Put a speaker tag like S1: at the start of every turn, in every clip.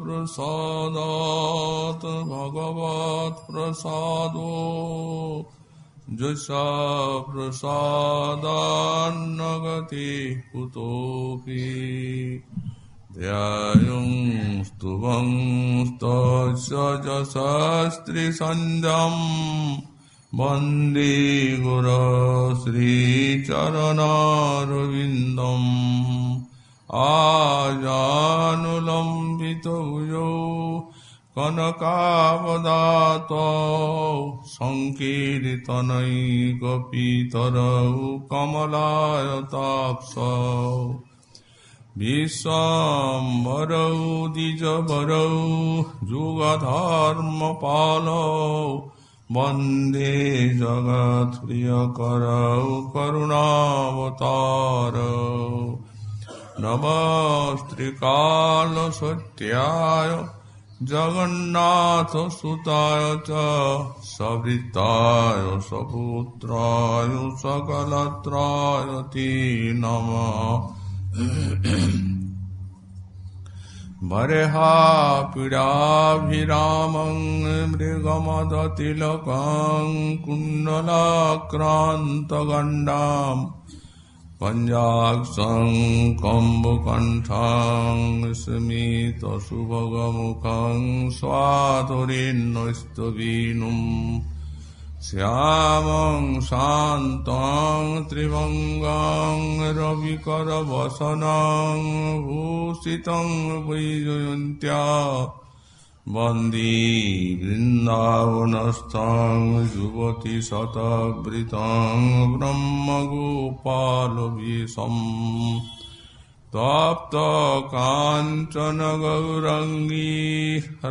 S1: प्रसादात् भगवत्प्रसादो यस्य प्रसादान्न गतिः कुतोऽपि ध्यायं स्तुवं तस्य यशस्त्रिसन्ध्यं वन्दे गुरो श्रीचरणारविन्दम् आजानुलम्बितभुजौ कनकावदातौ सङ्कीर्तनैकपितरौ कमलायताक्षौ विश्वाम्बरौ द्विजवरौ जुगधर्मपालौ वन्दे जगत्प्रियकरौ करुणावतारौ नमस्त्रिकालसत्याय जगन्नाथसुताय च सविताय सपुत्राय सकलत्राय ते नमः बर्हापीडाभिरामं मृगमदतिलकं कुण्डलाक्रान्तगण्डाम् पञ्चाक्षं कम्बुकण्ठं स्मितसुभगमुखं स्वाधुरीन्नस्तवीनुम् श्यामं शान्तं त्रिभङ्गं रविकरवसनं भूषितं वैजयन्त्या वन्दे वृन्दावनस्थं युवतिशतवृतं ब्रह्मगोपालवेशम् तप्तकाञ्चन गौराङ्गी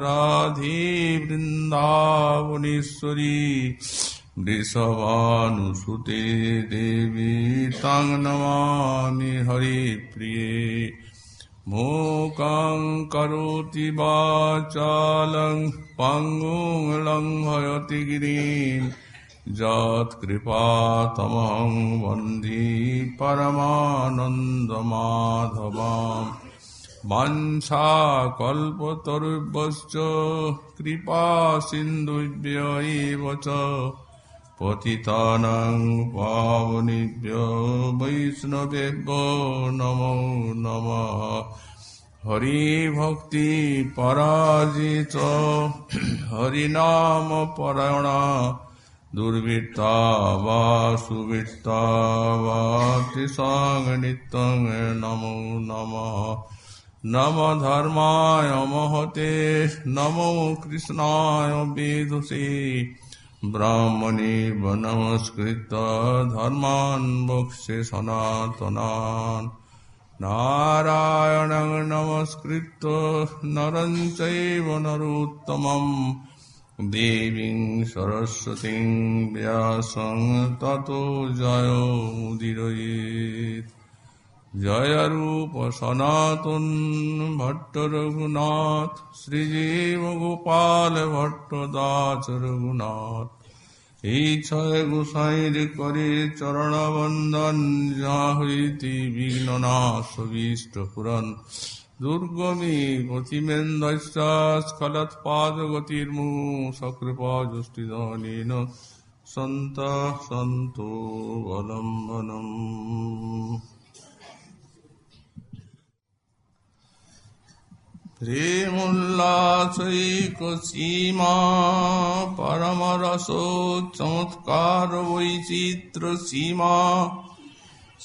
S1: राधे वृन्दावनेश्वरी वृषभानुसुते देवी तं नमामि हरिप्रिये मूकं करोति वाचालं पङ्गुं लङ्घयति गिरिं यत्कृपातमहं वन्दे परमानन्दमाधवां वाञ्छाकल्पतरुभ्यश्च कृपासिन्धुभ्य एव च पतितानां पावनेभ्यो वैष्णवेभ्यो नमो नमः हरिभक्ति पराजित हरिनामपरायणा दुर्वृत्ता वा सुवृत्ता वा त्रिसङ्गनित्यं नमो नमः नमो धर्माय महते नमो कृष्णाय वेदसे ब्राह्मणे नमस्कृत्य धर्मान् वक्ष्ये सनातनान् नारायणं नमस्कृत्य नरं चैव नरोत्तमं देवीं सरस्वतीं व्यासं ततो जयोमुदीरयेत् जय रूप सनातन भट्ट रघुनाथ श्रीजीव गोपाल भट्ट दास रघुनाथ এই ছয় গোসাইর করে চরণ বন্দন যা হইতে বিঘ্ন নাশ বিষ্ট পুরন দুর্গমী গতিমেন্দ্রস্খলৎপাদ গতির্মু সকৃপা যষ্টিদানেন সন্ত সন্তু অবলম্বনম প্রেমোল্লাসৈক সীমা পরমরস চমৎকার বৈচিত্র সীমা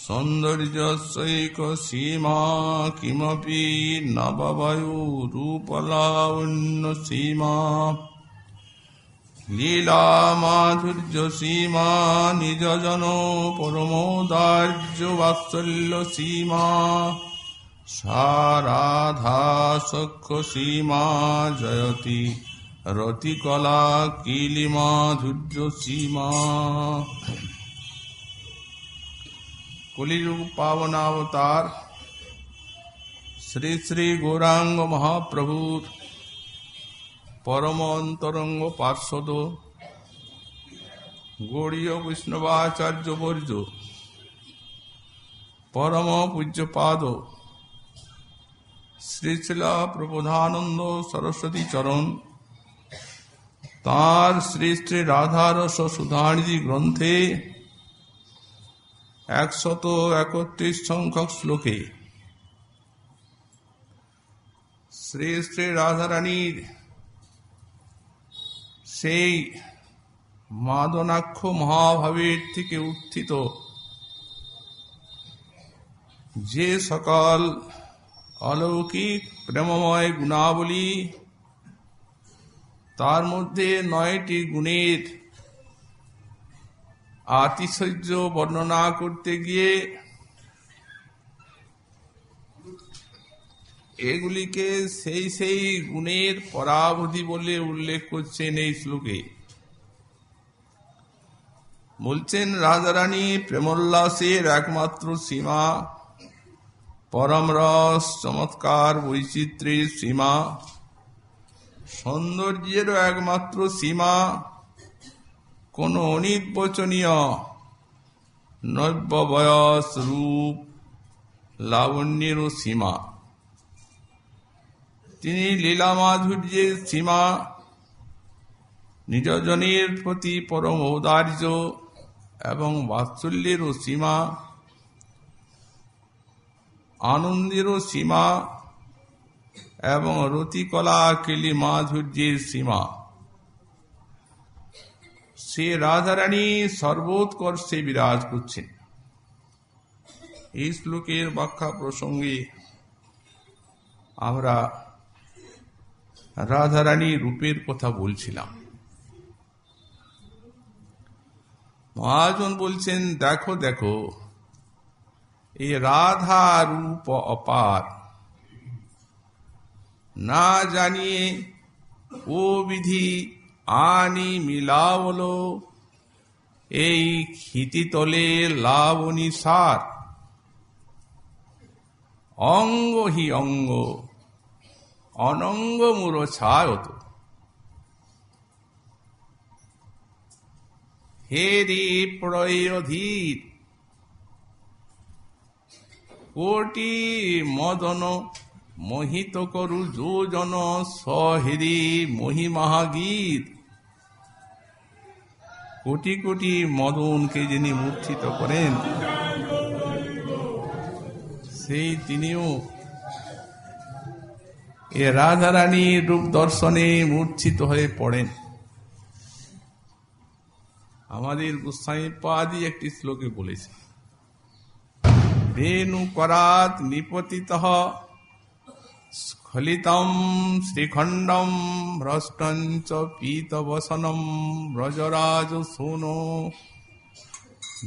S1: সৌন্দর্যসৈক সীমা কিমপি নববায়ু রূপলাবণ্য সীমা লীলা মাধুর্য সীমা নিজজন পরমোদার্য বাৎসল্য সীমা সারাধা সখ্য সীমা জয়তি রতিকলা কিলিমাধুর্য সীমা কলিযুগ পাবনাবতার শ্রী শ্রী গৌরাঙ্গ মহাপ্রভুর পরম অন্তরঙ্গ পার্ষদ গৌড়ীয় বৈষ্ণবাচার্য বর্য পরম পূজ্যপাদ শ্রী শ্রীল প্রবোধানন্দ সরস্বতী চরণ তাঁর শ্রী শ্রী রাধারস সুধানিধি গ্রন্থে 131 সংখ্যক শ্লোকে শ্রী শ্রী রাধারানীর সেই মাদনাক্ষ মহাভাবের থেকে উত্থিত যে সকল অলৌকিক প্রেমময় গুণাবলী, তার মধ্যে 9টি গুণের আতিশয্য বর্ণনা করতে গিয়ে এগুলিকে সেই গুণের পরাবধি বলে উল্লেখ করছেন এই শ্লোকে। বলছেন রাধারানী প্রেমোল্লাসের একমাত্র সীমা, পরম রস চমৎকার বৈচিত্র্যের সীমা, সৌন্দর্যেরও একমাত্র সীমা, কোন অনির্বচনীয় নব্য বয়স রূপ লাবণ্যেরও সীমা। তিনি লীলা মাধুর্যের সীমা, নিজজনের প্রতি পরম ঔদার্য এবং বাৎসল্যেরও সীমা, আনন্দেরও সীমা এবং রতিকলা কেলি মাধুর্যের সীমা। সে রাধারানী সর্বোৎকর্ষে বিরাজ করছেন। এই শ্লোকের ব্যাখ্যা প্রসঙ্গে আমরা রাধারানী রূপের কথা বলছিলাম। মহাজন বলছেন, দেখো দেখো এই রাধা রূপ অপার, না জানিয়ে ও বিধি আনি মিলাবলো এই ক্ষিতিতলে লাবণী সার, অঙ্গ হি অঙ্গ অনঙ্গ মূর ছায়ত। হে রে প্রয়ধীর কোটি মদন মোহিত করু যোজন সহেরি মহিমাগীত। কোটি কোটি মদনকে যিনি মূর্ছিত করেন, সেই তিনিও এ রাধারানীর রূপ দর্শনে মূর্ছিত হয়ে পড়েন। আমাদের গোস্বামীপাদি একটি শ্লোকে বলেছে, বেণু করাত নিপতিতঃ স্খলিতম শ্রীখণ্ডম ভ্রষ্টঞ্চ পীতবসনম ব্রজরাজ শূনো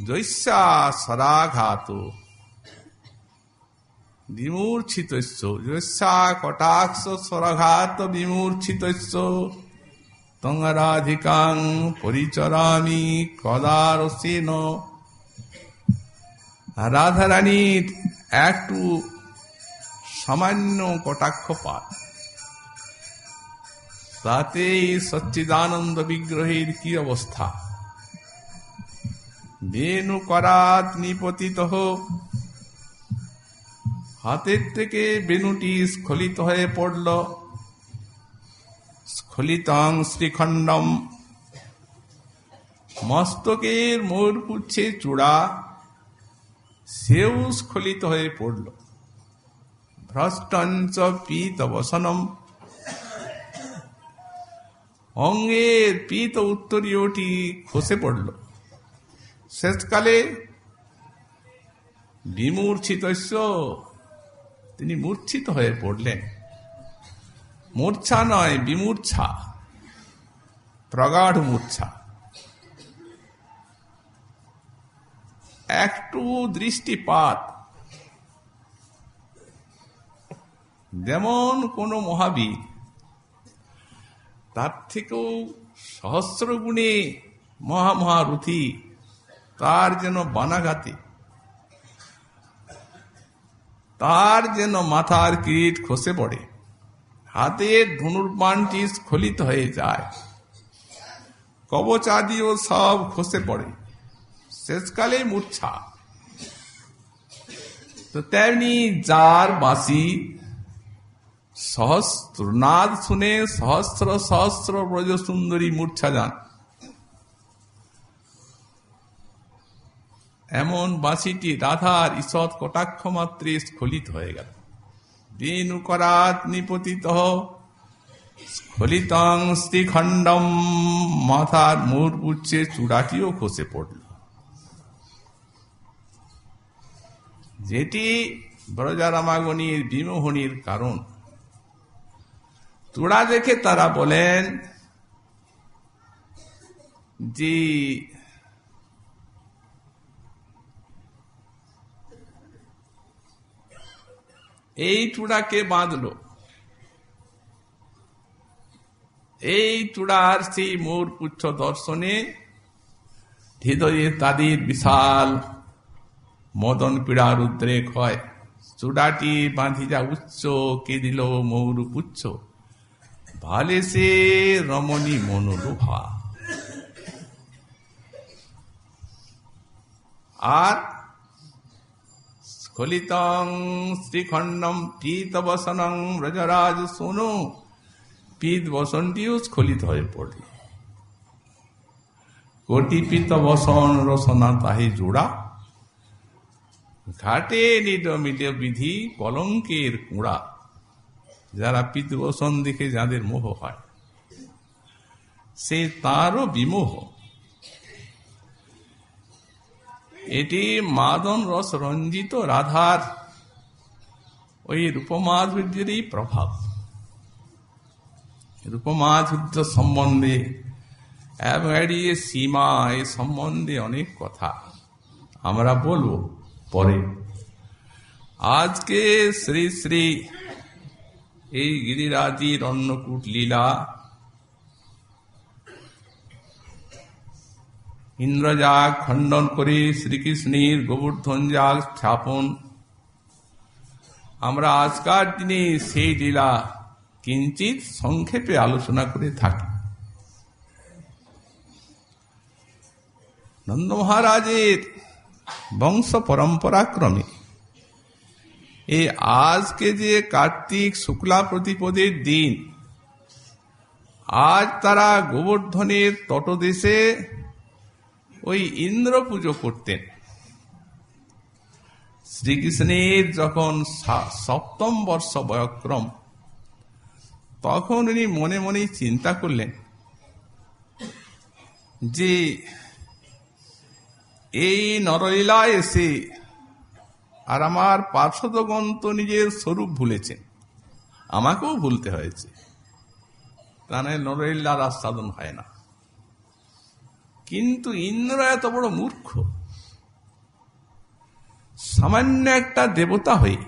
S1: জৈস্যা সরাঘাত বিমূর্ছিতস্য, জৈস্যা কটাক্ষ সরাঘাত বিমূর্ছিতস্য তং রাধিকাং পরিচরামি কদারসেন। রাধারানীর একটু সামান্য কটাক্ষপাত, তাতে সচ্চিদানন্দ বিগ্রহের কি অবস্থা। বেণু করাত নিপতিত, হাতের থেকে বেণুটি স্খলিত হয়ে পড়ল। স্খলিতং শ্রীখণ্ডম, মস্তকের ময়ূরপুচ্ছে চূড়া সেও স্খলিত হয়ে পড়ল। ভ্রষ্টঞ্চ পীতবসনম, অঙ্গের পীত উত্তরীয়টি খসে পড়ল। শেষকালে বিমূর্ছিতস্য, তিনি মূর্ছিত হয়ে পড়লেন। মূর্ছা নয়, বিমূর্ছা, প্রগাঢ় মূর্ছা। একটু দৃষ্টিপাত, যেমন কোন মহাবীর, তার থেকেও সহস্র গুণে মহামহারথী, তার যেন বানাঘাতে, তার যেন মাথার কিরিট খসে পড়ে, হাতের ধনুর্বাণটি স্খলিত হয়ে যায়, কবচাদিও সব খসে পড়ে, শেষকালে মূর্ছা। তো তেমনি যার বাঁশি সহস্রনাদ শুনে সহস্র সহস্র ব্রজ সুন্দরী মূর্ছা যান। এমন বাঁশিটি রাধার ঈষৎ কটাক্ষ মাত্রে স্খলিত হয়ে গেল। বেণুকরাত নিপতিত স্খলিতং শ্রীখণ্ডম, মাথার মোর পুচ্ছে চূড়াটিও খসে পড়ল। যেটি ব্রজারামাগণীর বিমোহনীর কারণ। চূড়া দেখে তারা বলেন যে এই চূড়াকে বাঁধল, এই চূড়ার সেই মোর পুচ্ছ দর্শনে হৃদয়ে তাদের বিশাল মদন পীড়ার উদ্রেক হয়। চূড়াটি বাঁধিয়া উচ্চ কে দিল মৌর পুচ্ছ, ভালে সে রমণী মনোলোভা। আর স্খলিতং শ্রীখণ্ডম পীত বসনং ব্রজরাজ শোনো, পীত বসনটিও স্খলিত হয়ে পড়ল। কোটি পীত বসন রসনা তাহে জোড়া, ঘাটে নিড মিলে বিধি কলঙ্কের কুড়া। যারা পীত বসন দেখে যাদের মোহ হয়, সে তারও বিমোহ। এটি মাদন রস রঞ্জিত রাধার ওই রূপমাধুর্যেরই প্রভাব। রূপমাধুর্য সম্বন্ধে এড়িয়ে সীমা, এ সম্বন্ধে অনেক কথা আমরা বলবো পরে। আজকে শ্রী শ্রী এই গিরিরাজির অন্নকূট লীলা, ইন্দ্রজাগ খণ্ডন করে শ্রীকৃষ্ণের গোবর্ধন যাগ স্থাপন, আমরা আজকার দিনে সেই লীলা কিঞ্চিত সংক্ষেপে আলোচনা করে থাকি। নন্দ মহারাজের বংশ পরম্পরাক্রমে এই আজকে যে কার্তিক শুক্লা প্রতিপদের দিন, আজ তারা গোবর্ধনের তটদেশে ওই ইন্দ্র পুজো করতেন। শ্রীকৃষ্ণের যখন 7ম বর্ষ বয়ক্রম, তখন উনি মনে মনে চিন্তা করলেন যে এই নরলীলায় এসে আর আমার পার্শ্বদগণ তো নিজের স্বরূপ ভুলেছেন, আমাকেও ভুলতে হয়েছে, তা নয় নরলীলার আস্বাদন হয় না। কিন্তু ইন্দ্র এত বড় মূর্খ, সামান্য একটা দেবতা হয়ে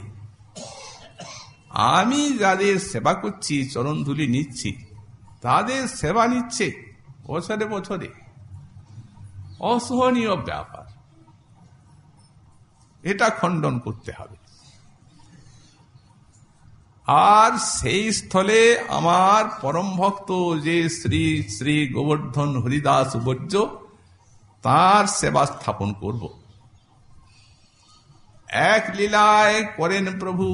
S1: আমি যাদের সেবা করছি, চরণ ধুলি নিচ্ছি, তাদের সেবা নিচ্ছে বছরে বছরে। অসহনীয় ব্যাপার, এটা খণ্ডন করতে হবে। আর সেই স্থলে আমার পরম ভক্ত যে শ্রী শ্রী গোবর্ধন হরিদাস বৈদ্য, তার সেবা স্থাপন করব। এক লীলায় করেন প্রভু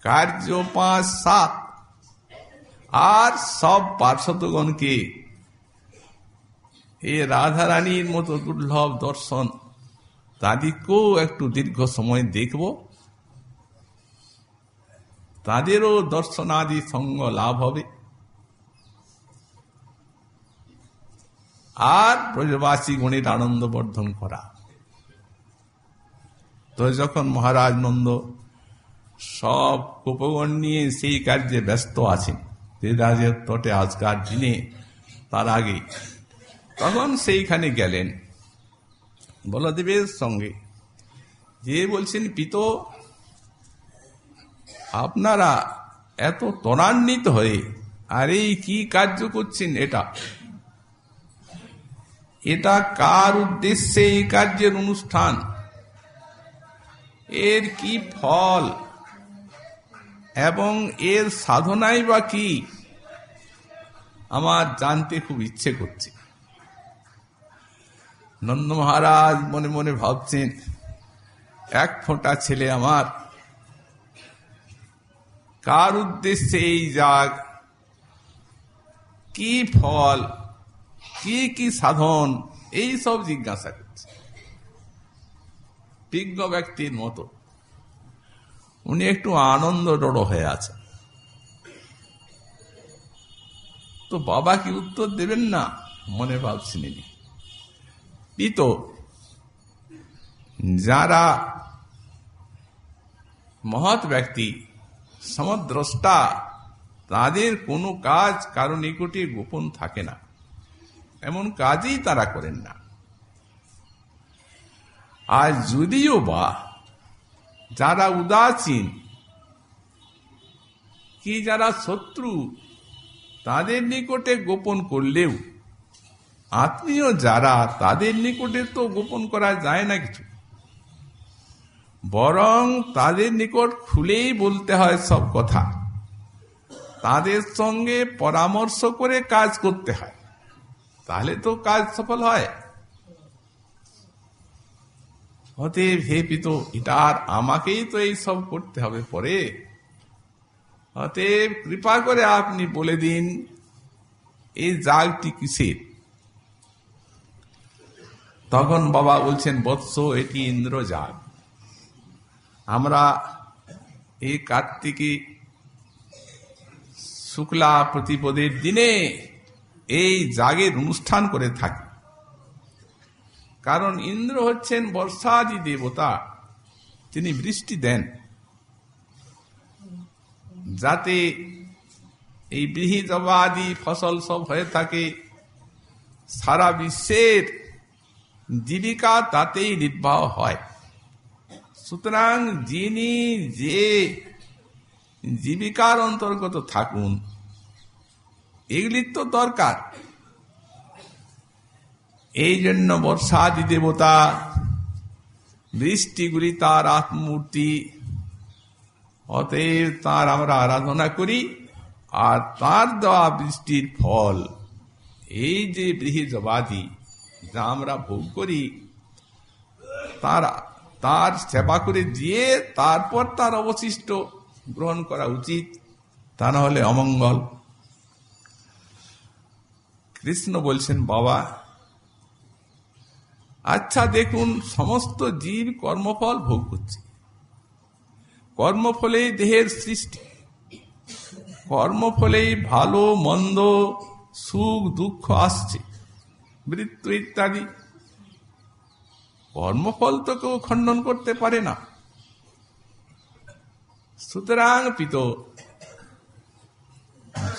S1: কার্য 5-7, আর সব পার্শ্বদগণকে এই রাধারানীর মতো দুর্লভ দর্শন, তাদেরকেও একটু দীর্ঘ সময় দেখব, তাদেরও দর্শনাদি সঙ্গ লাভ হবে। আর ব্রজবাসী গণের আনন্দ বর্ধন করা। তো যখন মহারাজ নন্দ সব গোপগণ নিয়ে সেই কার্যে ব্যস্ত আছেন, রাজের তটে আজকার দিনে, তার আগে তখন সেইখানে গেলেন বলদেবের সঙ্গে, যে বলছেন পিত, আপনারা এত ত্বরান্বিত হয়ে আর এই কি কার্য করছেন, এটা কার উদ্দেশ্যে এই কার্যের অনুষ্ঠান, এর কি ফল এবং এর সাধনাই বা কি, আমার জানতে খুব ইচ্ছে করছে। নন্দ মহারাজ মনে মনে ভাবছেন, এক ফোঁটা ছেলে আমার কার উদ্দেশ্যে এই যাগ, কি ফল, কি কি সাধন, এই সব জিজ্ঞাসা করছে। বিজ্ঞ ব্যক্তির মতো উনি একটু আনন্দ ডড়ো হয়ে আছেন। তো বাবা কি উত্তর দেবেন না মনে ভাবছিলেন। তো যারা মহৎ ব্যক্তি, সমদ্রষ্টা, তাদের কোনো কাজ কারো নিকটে গোপন থাকে না, এমন কাজই তারা করেন না। আর যদিও বা যারা উদাসীন কি যারা শত্রু, তাদের নিকটে গোপন করলেও আত্মীয় যারা, তাদের নিকটে তো গোপন করা যায় না কিছু, বরং তাদের নিকট খুলেই বলতে হয় সব কথা, তাদের সঙ্গে পরামর্শ করে কাজ করতে হয়, তাহলে তো কাজ সফল হয়। অতএব হে পিত, এটা আর আমাকেই তো এই সব করতে হবে পরে, অতএব কৃপা করে আপনি বলে দিন এই যাগটি কিসের। তখন বাবা বলছেন, বৎস, এটি ইন্দ্র যাগ। আমরা এই কার্তিকী শুক্লা প্রতিপদের দিনে এই যাগের অনুষ্ঠান করে থাকি। কারণ ইন্দ্র হচ্ছেন বর্ষাদি দেবতা, তিনি বৃষ্টি দেন যাতে এই বৃহৎ ফসল সব হয়ে থাকে, সারা বিশ্বের জীবিকা তাতেই নির্বাহ হয়। সুতরাং যিনি যে জীবিকার অন্তর্গত থাকুন, এগুলির তো দরকার। এই জন্য বর্ষাদি দেবতা, বৃষ্টিগুলি তার আত্মমূর্তি, অতএব তার আমরা আরাধনা করি। আর তার দেওয়া বৃষ্টির ফল, এই যে বৃহৎবাদী যা আমরা ভোগ করি, তার সেবা করে দিয়ে তারপর তার অবশিষ্ট গ্রহণ করা উচিত, তা না হলে অমঙ্গল। কৃষ্ণ বলছেন, বাবা আচ্ছা দেখুন, সমস্ত জীব কর্মফল ভোগ করছে, কর্মফলেই দেহের সৃষ্টি, কর্মফলেই ভালো মন্দ, সুখ দুঃখ আসছে, মৃত্যু ইত্যাদি। কর্মফল তো কেউ খণ্ডন করতে পারে না। সুতরাং পিত,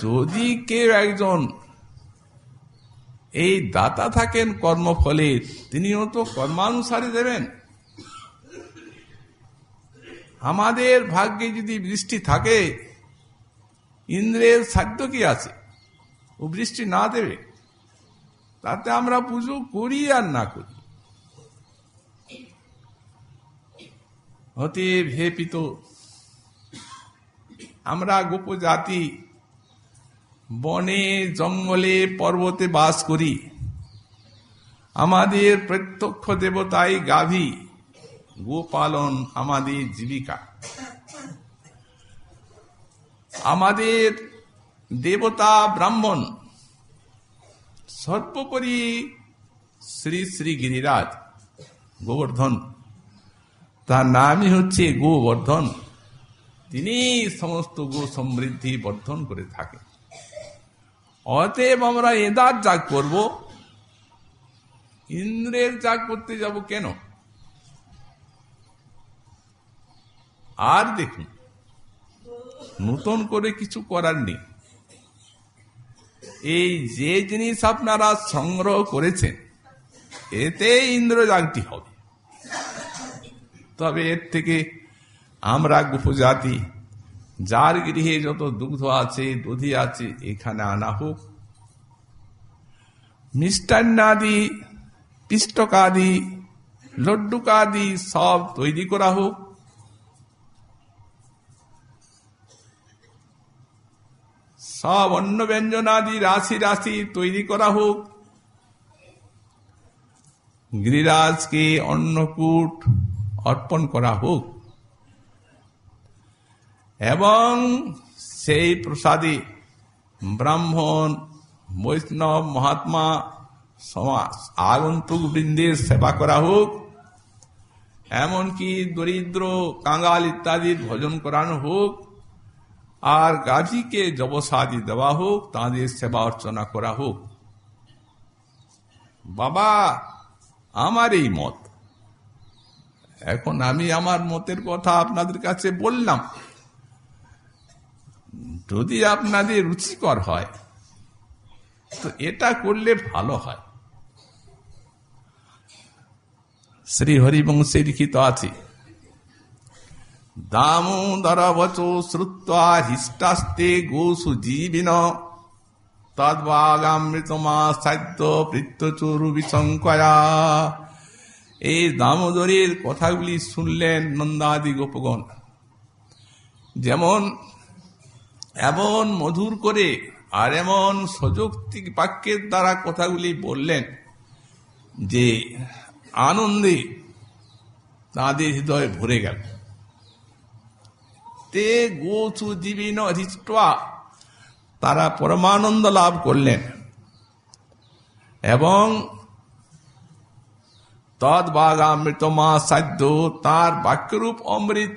S1: যদি কেউ একজন এই দাতা থাকেন কর্মফলের, তিনিও তো কর্মানুসারে দেবেন। আমাদের ভাগ্যে যদি বৃষ্টি থাকে, ইন্দ্রের সাধ্য কি আছে ও বৃষ্টি না দেবে? তাতে আমরা পুজো করি আর না করি। অতএব হে পিত, আমরা গোপ জাতি বনে জঙ্গলে পর্বতে বাস করি, আমাদের প্রত্যক্ষ দেবতাই গাভী, গোপালন আমাদের জীবিকা। আমাদের দেবতা ব্রাহ্মণ, সর্বোপরি শ্রী শ্রী গিরিরাজ গোবর্ধন, তার নামই হচ্ছে গোবর্ধন। তিনি সমস্ত গো সমৃদ্ধি বর্ধন করে থাকেন। অতএব আমরা এদার যাগ করব, ইন্দ্রের যাগ করতে যাব কেন? আর দেখুন, নতুন করে কিছু করার নেই। এই যে জিনিস আপনারা সংগ্রহ করেছেন, এতে ইন্দ্রযাগটি হবে। তবে এর থেকে আমরা গোপজাতি, যার গৃহে যত দুগ্ধ আছে, দধি আছে, এখানে আনা হোক, মিষ্টান্নাদি, পিষ্টকাদি, লড্ডুকাদি সব তৈরি করা হোক। সব অন্ন ব্যঞ্জনাদি রাশি রাশি তৈরি করা হোক। গিরিরাজকে অন্নকূট অর্পণ করা হোক। এবং সেই প্রসাদে ব্রাহ্মণ, বৈষ্ণব, মহাত্মা, সমাজ, আগন্তুক বৃন্দের সেবা করা হোক, এমনকি দরিদ্র, কাঙ্গাল ইত্যাদির ভোজন করানো হোক, আর গাভীকে যবসাদি দেওয়া হোক, তাঁদের সেবা অর্চনা করা হোক। বাবা, আমার এই মত। এখন আমি আমার মতের কথা আপনাদের কাছে বললাম, যদি আপনাদের রুচিকর হয় তো এটা করলে ভালো হয়। শ্রী হরিবংশে লিখিত আছে, দামোদর বচো শ্রুত্বা হিষ্টাস্তে গোসু জীবিন তদ্বাগামৃতমা সাধ্য পৃত্তচুরু বিশঙ্কয়া। এই দামোদরের কথাগুলি শুনলেন নন্দাদি গোপগণ। যেমন এমন মধুর করে আর এমন সযুক্তিক বাক্যের দ্বারা কথাগুলি বললেন যে আনন্দে তাদের হৃদয় ভরে গেল। তে গোচু জীবিন হৃষ্ট্বা, তারা পরমানন্দ লাভ করলেন। এবং তদ্বাগামৃতমা সাধ্য, তার বাক্যরূপ অমৃত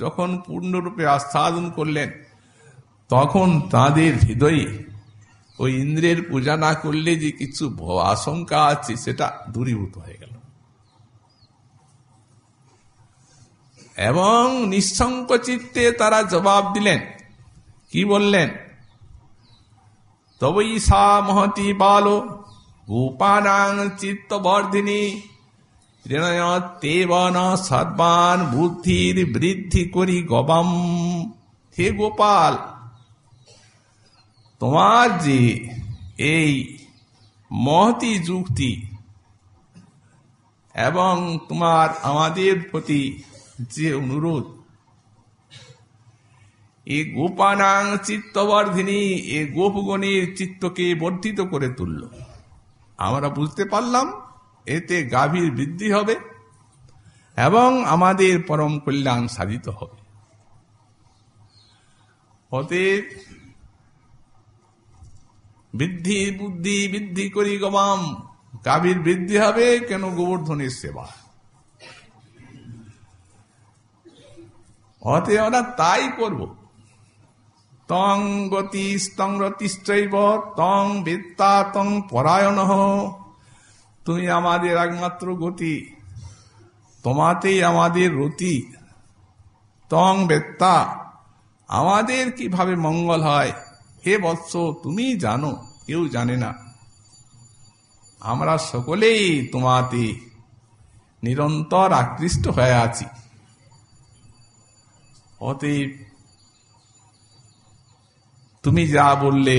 S1: যখন পূর্ণরূপে আস্বাদন করলেন, তখন তাদের হৃদয়ে ওই ইন্দ্রের পূজা না করলে যে কিছু আশঙ্কা আছে সেটা দূরীভূত হয়ে গেল। এবং নিঃসংক চিত্তে তারা জবাব দিলেন, কি বললেন? তবৈ সা মহতি বালো গোপানাং চিত্তবর্ধিনী ঋণয়তেবন সর্বান বুদ্ধির বৃদ্ধি করি গবাম। হে গোপাল, তোমার যে এই মহতি যুক্তি এবং তোমার আমাদের প্রতি যে অনুরোধ, এই গোপানাং চিত্তবর্ধিনী, এই গোপগণের চিত্তকে বর্ধিত করে তুলল। আমরা বুঝতে পারলাম এতে গাভীর বৃদ্ধি হবে এবং আমাদের পরম কল্যাণ সাধিত হবে। অতএব বৃদ্ধি বুদ্ধি বৃদ্ধি করি গবাম, গাভীর বৃদ্ধি হবে কেন? গোবর্ধনের সেবা। অতএব আমরা তাই করব। তং গতি স্তং রতিশ্চৈব তং বেত্তা তং পরায়ণঃ, তুমি আমাদের একমাত্র গতি, তোমাতেই আমাদের রতি। তং বেত্তা, আমাদের কিভাবে মঙ্গল হয় হে বৎস তুমি জানো, কেউ জানে না। আমরা সকলেই তোমাতে নিরন্তর আকৃষ্ট হয়ে আছি। অতএব তুমি যা বললে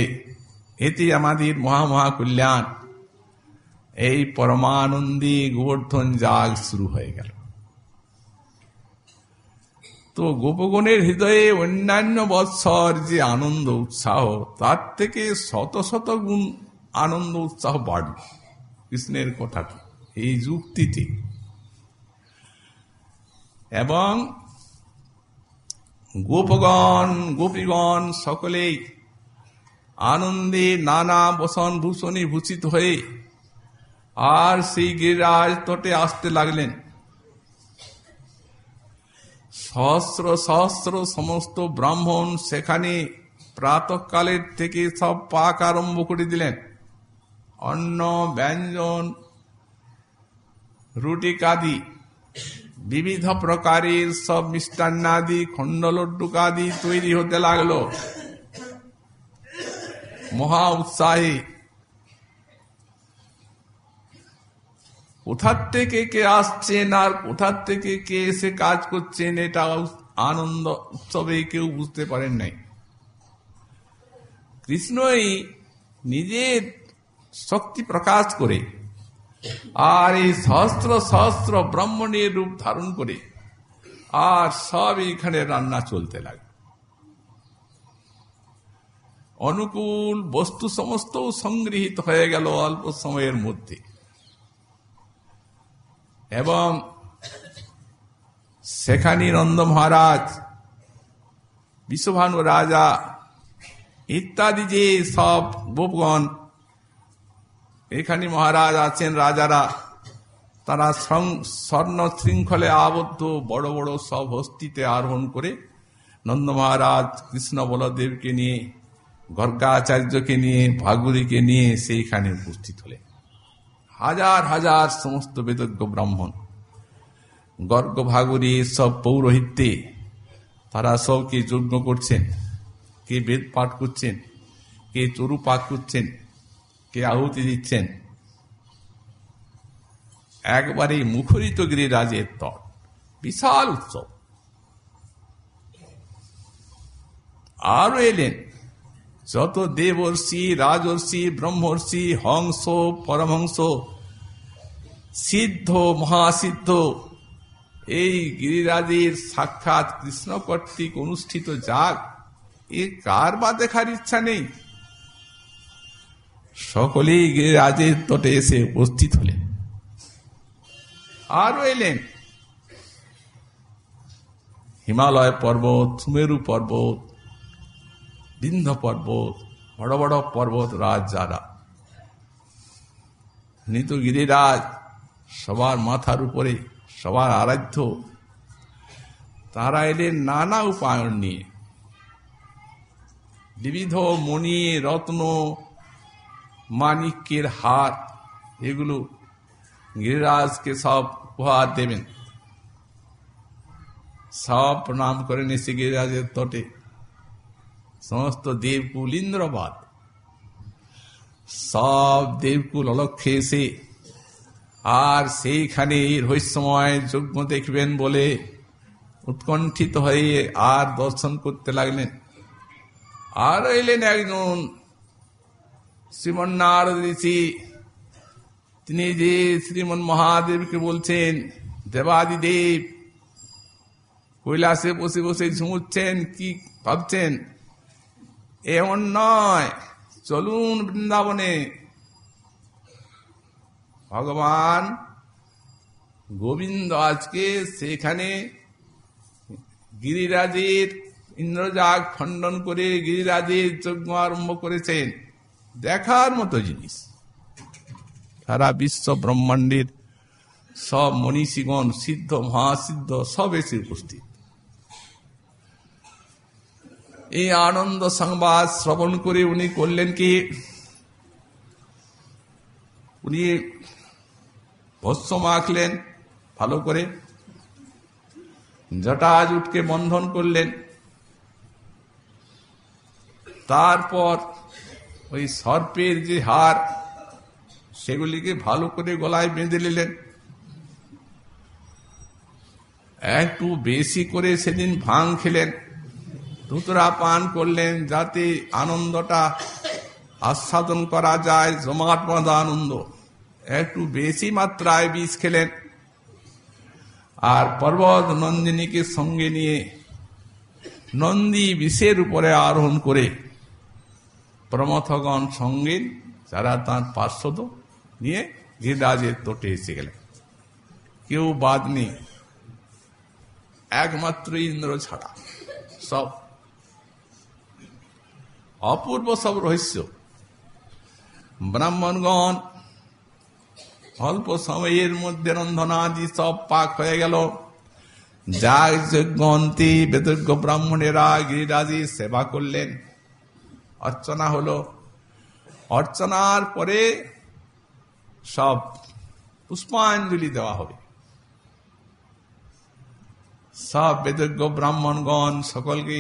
S1: এতে আমাদের মহা কল্যাণ। এই পরমানন্দে গোবর্ধন যাগ শুরু হয়ে গেল। তো গোপগণের হৃদয়ে অন্যান্য বৎসর যে আনন্দ উৎসাহ, তার থেকে শত শত গুণ আনন্দ উৎসাহ বাড়ল কৃষ্ণের কথাটি, এই যুক্তিটি। এবং গোপগণ গোপীগণ সকলেই আনন্দে নানা বসন ভূষণে ভূষিত হয়ে আর সেই গিরিরাজ তটে আসতে লাগলেন। সহস্র সহস্র সমস্ত ব্রাহ্মণ সেখানে প্রাতঃকালের থেকে সব পাক আরম্ভ করে দিলেন। অন্ন ব্যঞ্জন রুটিকাদি বিবিধ প্রকারের সব মিষ্টান্নাদি খণ্ডলড্ডুকাদি তৈরি হতে লাগলো মহা উৎসাহে। কোথার থেকে কে আসছেন আর কোথার থেকে কে এসে কাজ করছেন, এটা আনন্দ উৎসবে কেউ বুঝতে পারেন নাই। কৃষ্ণই নিজের শক্তি প্রকাশ করে আর এই সহস্র সহস্র ব্রাহ্মণের রূপ ধারণ করে আর সব এখানে রান্না চলতে লাগে। অনুকূল বস্তু সমস্ত সংগৃহীত হয়ে গেল অল্প সময়ের মধ্যে। এবং সেখানে নন্দ মহারাজ বিশ্বভানু রাজা ইত্যাদি যে সব গোপগণ এখানে মহারাজ আছেন, রাজারা, তারা স্বর্ণ শৃঙ্খলে আবদ্ধ বড় বড় সব হস্তিতে আরোহণ করে নন্দ মহারাজ কৃষ্ণ বলদেবকে নিয়ে, গর্গাচার্যকে নিয়ে, ভাগুরীকে নিয়ে সেইখানে উপস্থিত হলেন। হাজার হাজার সমস্ত বেদজ্ঞ ব্রাহ্মণ গর্গ ভাগুরী সব পৌরোহিত্যে তারা সবকে যজ্ঞ করছেন, কে বেদ পাঠ করছেন, কে চরু পাঠ করছেন, কে আহুতি দিচ্ছেন। একবারে মুখরিত গিরিরাজের তট, বিশাল উৎসব। আরো এলেন যত দেবর্ষি, রাজর্ষি, ব্রহ্মর্ষি, হংস, পরমহংস, সিদ্ধ, মহাসিদ্ধ, এই গিরিরাজের সাক্ষাৎ কৃষ্ণ কর্তৃক অনুষ্ঠিত যাগ, এ কার বা দেখার ইচ্ছা নেই? সকলেই গিরিরাজের তটে এসে উপস্থিত হলেন। আরো এলেন হিমালয় পর্বত, সুমেরু পর্বত, বিন্ধ্য পর্বত, বড় বড় পর্বত রাজ যারা, নিত গিরিরাজ সবার মাথার উপরে, সবার আরাধ্য, তারা এলেন নানা উপায়ন নিয়ে। বিবিধ মণি, রত্ন, মানিক্যের হার, এগুলো গিরিরাজকে সব উপহার দেবেন। সব প্রণাম করেন এসে গিরিরাজের তটে সমস্ত দেবকুল, ইন্দ্রবাদ সব দেবকুল অলক্ষ্যে এসে আর সেইখানে রহস্যময় যজ্ঞ দেখবেন বলে উৎকণ্ঠিত হয়ে আর দর্শন করতে লাগলেন। আর এলেন একজন শ্রীমন্নারদ ঋষি, তিনি যে শ্রীমন মহাদেবকে বলছেন, দেবাদিদেব কৈলাসে বসে বসে ঝুমুচ্ছেন, কি ভাবছেন? এমন নয়, চলুন বৃন্দাবনে। ভগবান গোবিন্দ আজকে সেখানে গিরিরাজের ইন্দ্রজাগ খণ্ডন করে গিরিরাজের যজ্ঞ আরম্ভ করেছেন। দেখার মতো জিনিস। সারা বিশ্ব ব্রহ্মাণ্ডের সব মনীষীগণ, সিদ্ধ, মহাসিদ্ধ সব এসে উপস্থিত। এই আনন্দ সংবাদ শ্রবণ করে উনি করলেন কি, উনি ভস্ম মাখলেন ভালো করে, জটাজুটকে বন্ধন করলেন, তারপর ওই সর্পের যে হার সেগুলিকে ভালো করে গলায় বেঁধে নিলেন। একটু বেশি করে সেদিন ভাং খেলেন, ধুতরা পান করলেন, যাতে আনন্দটা আস্বাদন করা যায়, জমাট বাঁধা আনন্দ। একটু বেশি মাত্রায় বিষ খেলেন, আর পর্বত নন্দিনীকে সঙ্গে নিয়ে নন্দী বিষের উপরে আরোহণ করে প্রমথগণ সঙ্গে যারা তাঁর পার্শ্বদ নিয়ে গিরিরাজের তটে এসে গেলেন। কেউ বাদ নেই, একমাত্র ইন্দ্র ছাড়া। সব অপূর্ব সব রহস্য। ব্রাহ্মণগণ অল্প সময়ের মধ্যে রন্ধনাদি সব পাক হয়ে গেল। যাগ যজ্ঞন্তি বেদজ্ঞ ব্রাহ্মণেরা গিরিরাজের সেবা করলেন। অর্চনা হলো, অর্চনার পরে সব পুষ্পাঞ্জলি দেওয়া হবে। সব বেদজ্ঞ ব্রাহ্মণগণ সকলকে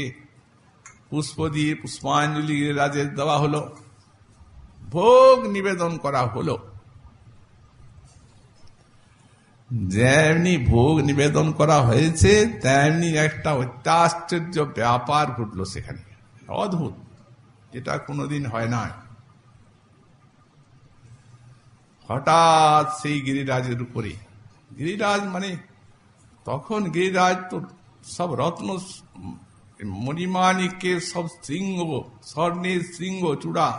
S1: পুষ্প দিয়ে পুষ্পাঞ্জলি গিরিরাজের দেওয়া হলো, ভোগ নিবেদন করা হলো। যেমনি ভোগ নিবেদন করা হয়েছে তেমনি একটা অত্যাশ্চর্য ব্যাপার ঘটল সেখানে, অদ্ভুত, যেটা কোনোদিন হয় না। হঠাৎ সেই গিরিরাজের উপরে, গিরিরাজ মানে তখন গিরিরাজ তো সব রত্ন মণিমাণিক্যের সব শৃঙ্গ, স্বর্ণের শৃঙ্গ চূড়া,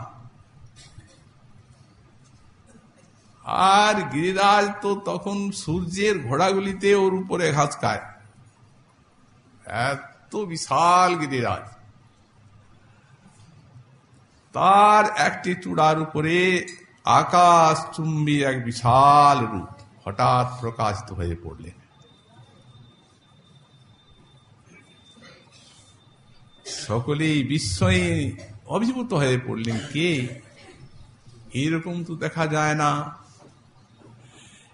S1: আর গিরিরাজ তো তখন সূর্যের ঘোড়াগুলিতে ওর উপরে ঘাস খায়। এত বিশাল গিরিরাজ, তার একটি চূড়ার উপরে আকাশ চুম্বী এক বিশাল রূপ হঠাৎ প্রকাশিত হয়ে পড়লেন। সকলেই বিস্ময়ে অভিভূত হয়ে পড়লেন, কে এইরকম তো দেখা যায় না।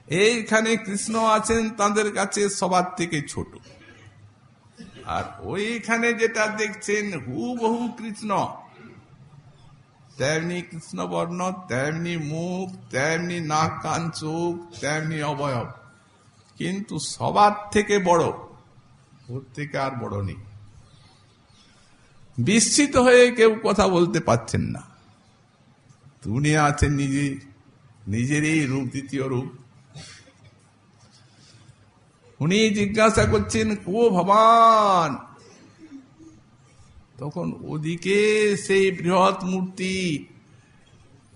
S1: এইখানে কৃষ্ণ আছেন তাদের কাছে সবার থেকে ছোট, আর ওইখানে যেটা দেখছেন হুবহু কৃষ্ণ, তেমনি কৃষ্ণ বর্ণ, তেমনি মুখ, তেমনি নাক কান চোখ, তেমনি অবয়ব, কিন্তু সবার থেকে বড়, ওর থেকে আর বড় নেই। বিস্মিত হয়ে কেউ কথা বলতে পারছেন না। তিনি আছেন নিজেরই রূপ, দ্বিতীয় রূপ। উনি জিজ্ঞাসা করছেন, ও ভগবান? তখন ওদিকে সেই বৃহৎ মূর্তি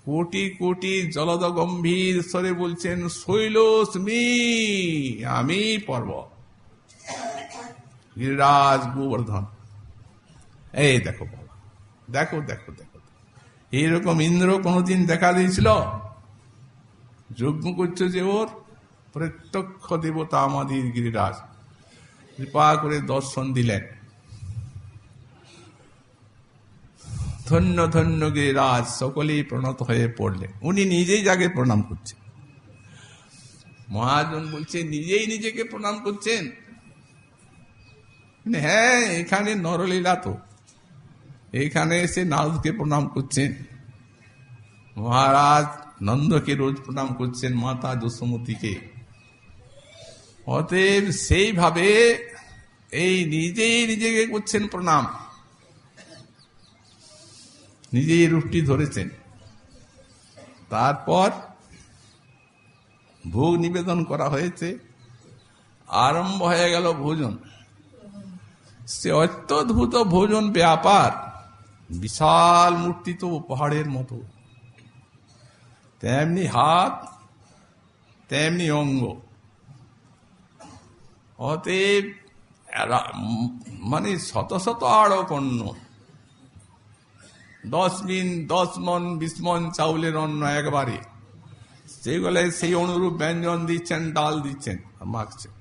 S1: কোটি কোটি জলদ গম্ভীর স্বরে বলছেন, শৈলস্মি, আমি পর্বত, গিরিরাজ গোবর্ধন। এই দেখো বাবা, দেখো দেখো দেখো, এইরকম ইন্দ্র কোনদিন দেখা দিয়েছিল? যজ্ঞ করছে যে ওর প্রত্যক্ষ দেবতা আমাদের গিরিরাজ কৃপা করে দর্শন দিলেন। ধন্য ধন্য গিরিরাজ, সকলেই প্রণত হয়ে পড়লেন। উনি নিজেই যাকে প্রণাম করছেন। মহাজন বলছে, নিজেই নিজেকে প্রণাম করছেন? হ্যাঁ, এখানে নরলীলা তো, এইখানে এসে নারদকে প্রণাম করছেন, মহারাজ নন্দকে রোজ প্রণাম করছেন, মাতা যশোমতীকে। অতএব সেইভাবে এই নিজেই নিজেকে করছেন প্রণাম, নিজেই রূপটি ধরেছেন। তারপর ভোগ নিবেদন করা হয়েছে, আরম্ভ হয়ে গেল ভোজন। সে অত্যদ্ভুত ভোজন ব্যাপার। বিশাল মূর্তি তো পাহাড়ের মতো, তেমনি হাত, তেমনি অঙ্গ। অতএব মানে শত শত আড়ক অন্ন, 10 মণ 20 মণ চাউলের অন্ন একবারে, সেগুলো সেই অনুরূপ ব্যঞ্জন দিচ্ছেন, ডাল দিচ্ছেন, মাখছেন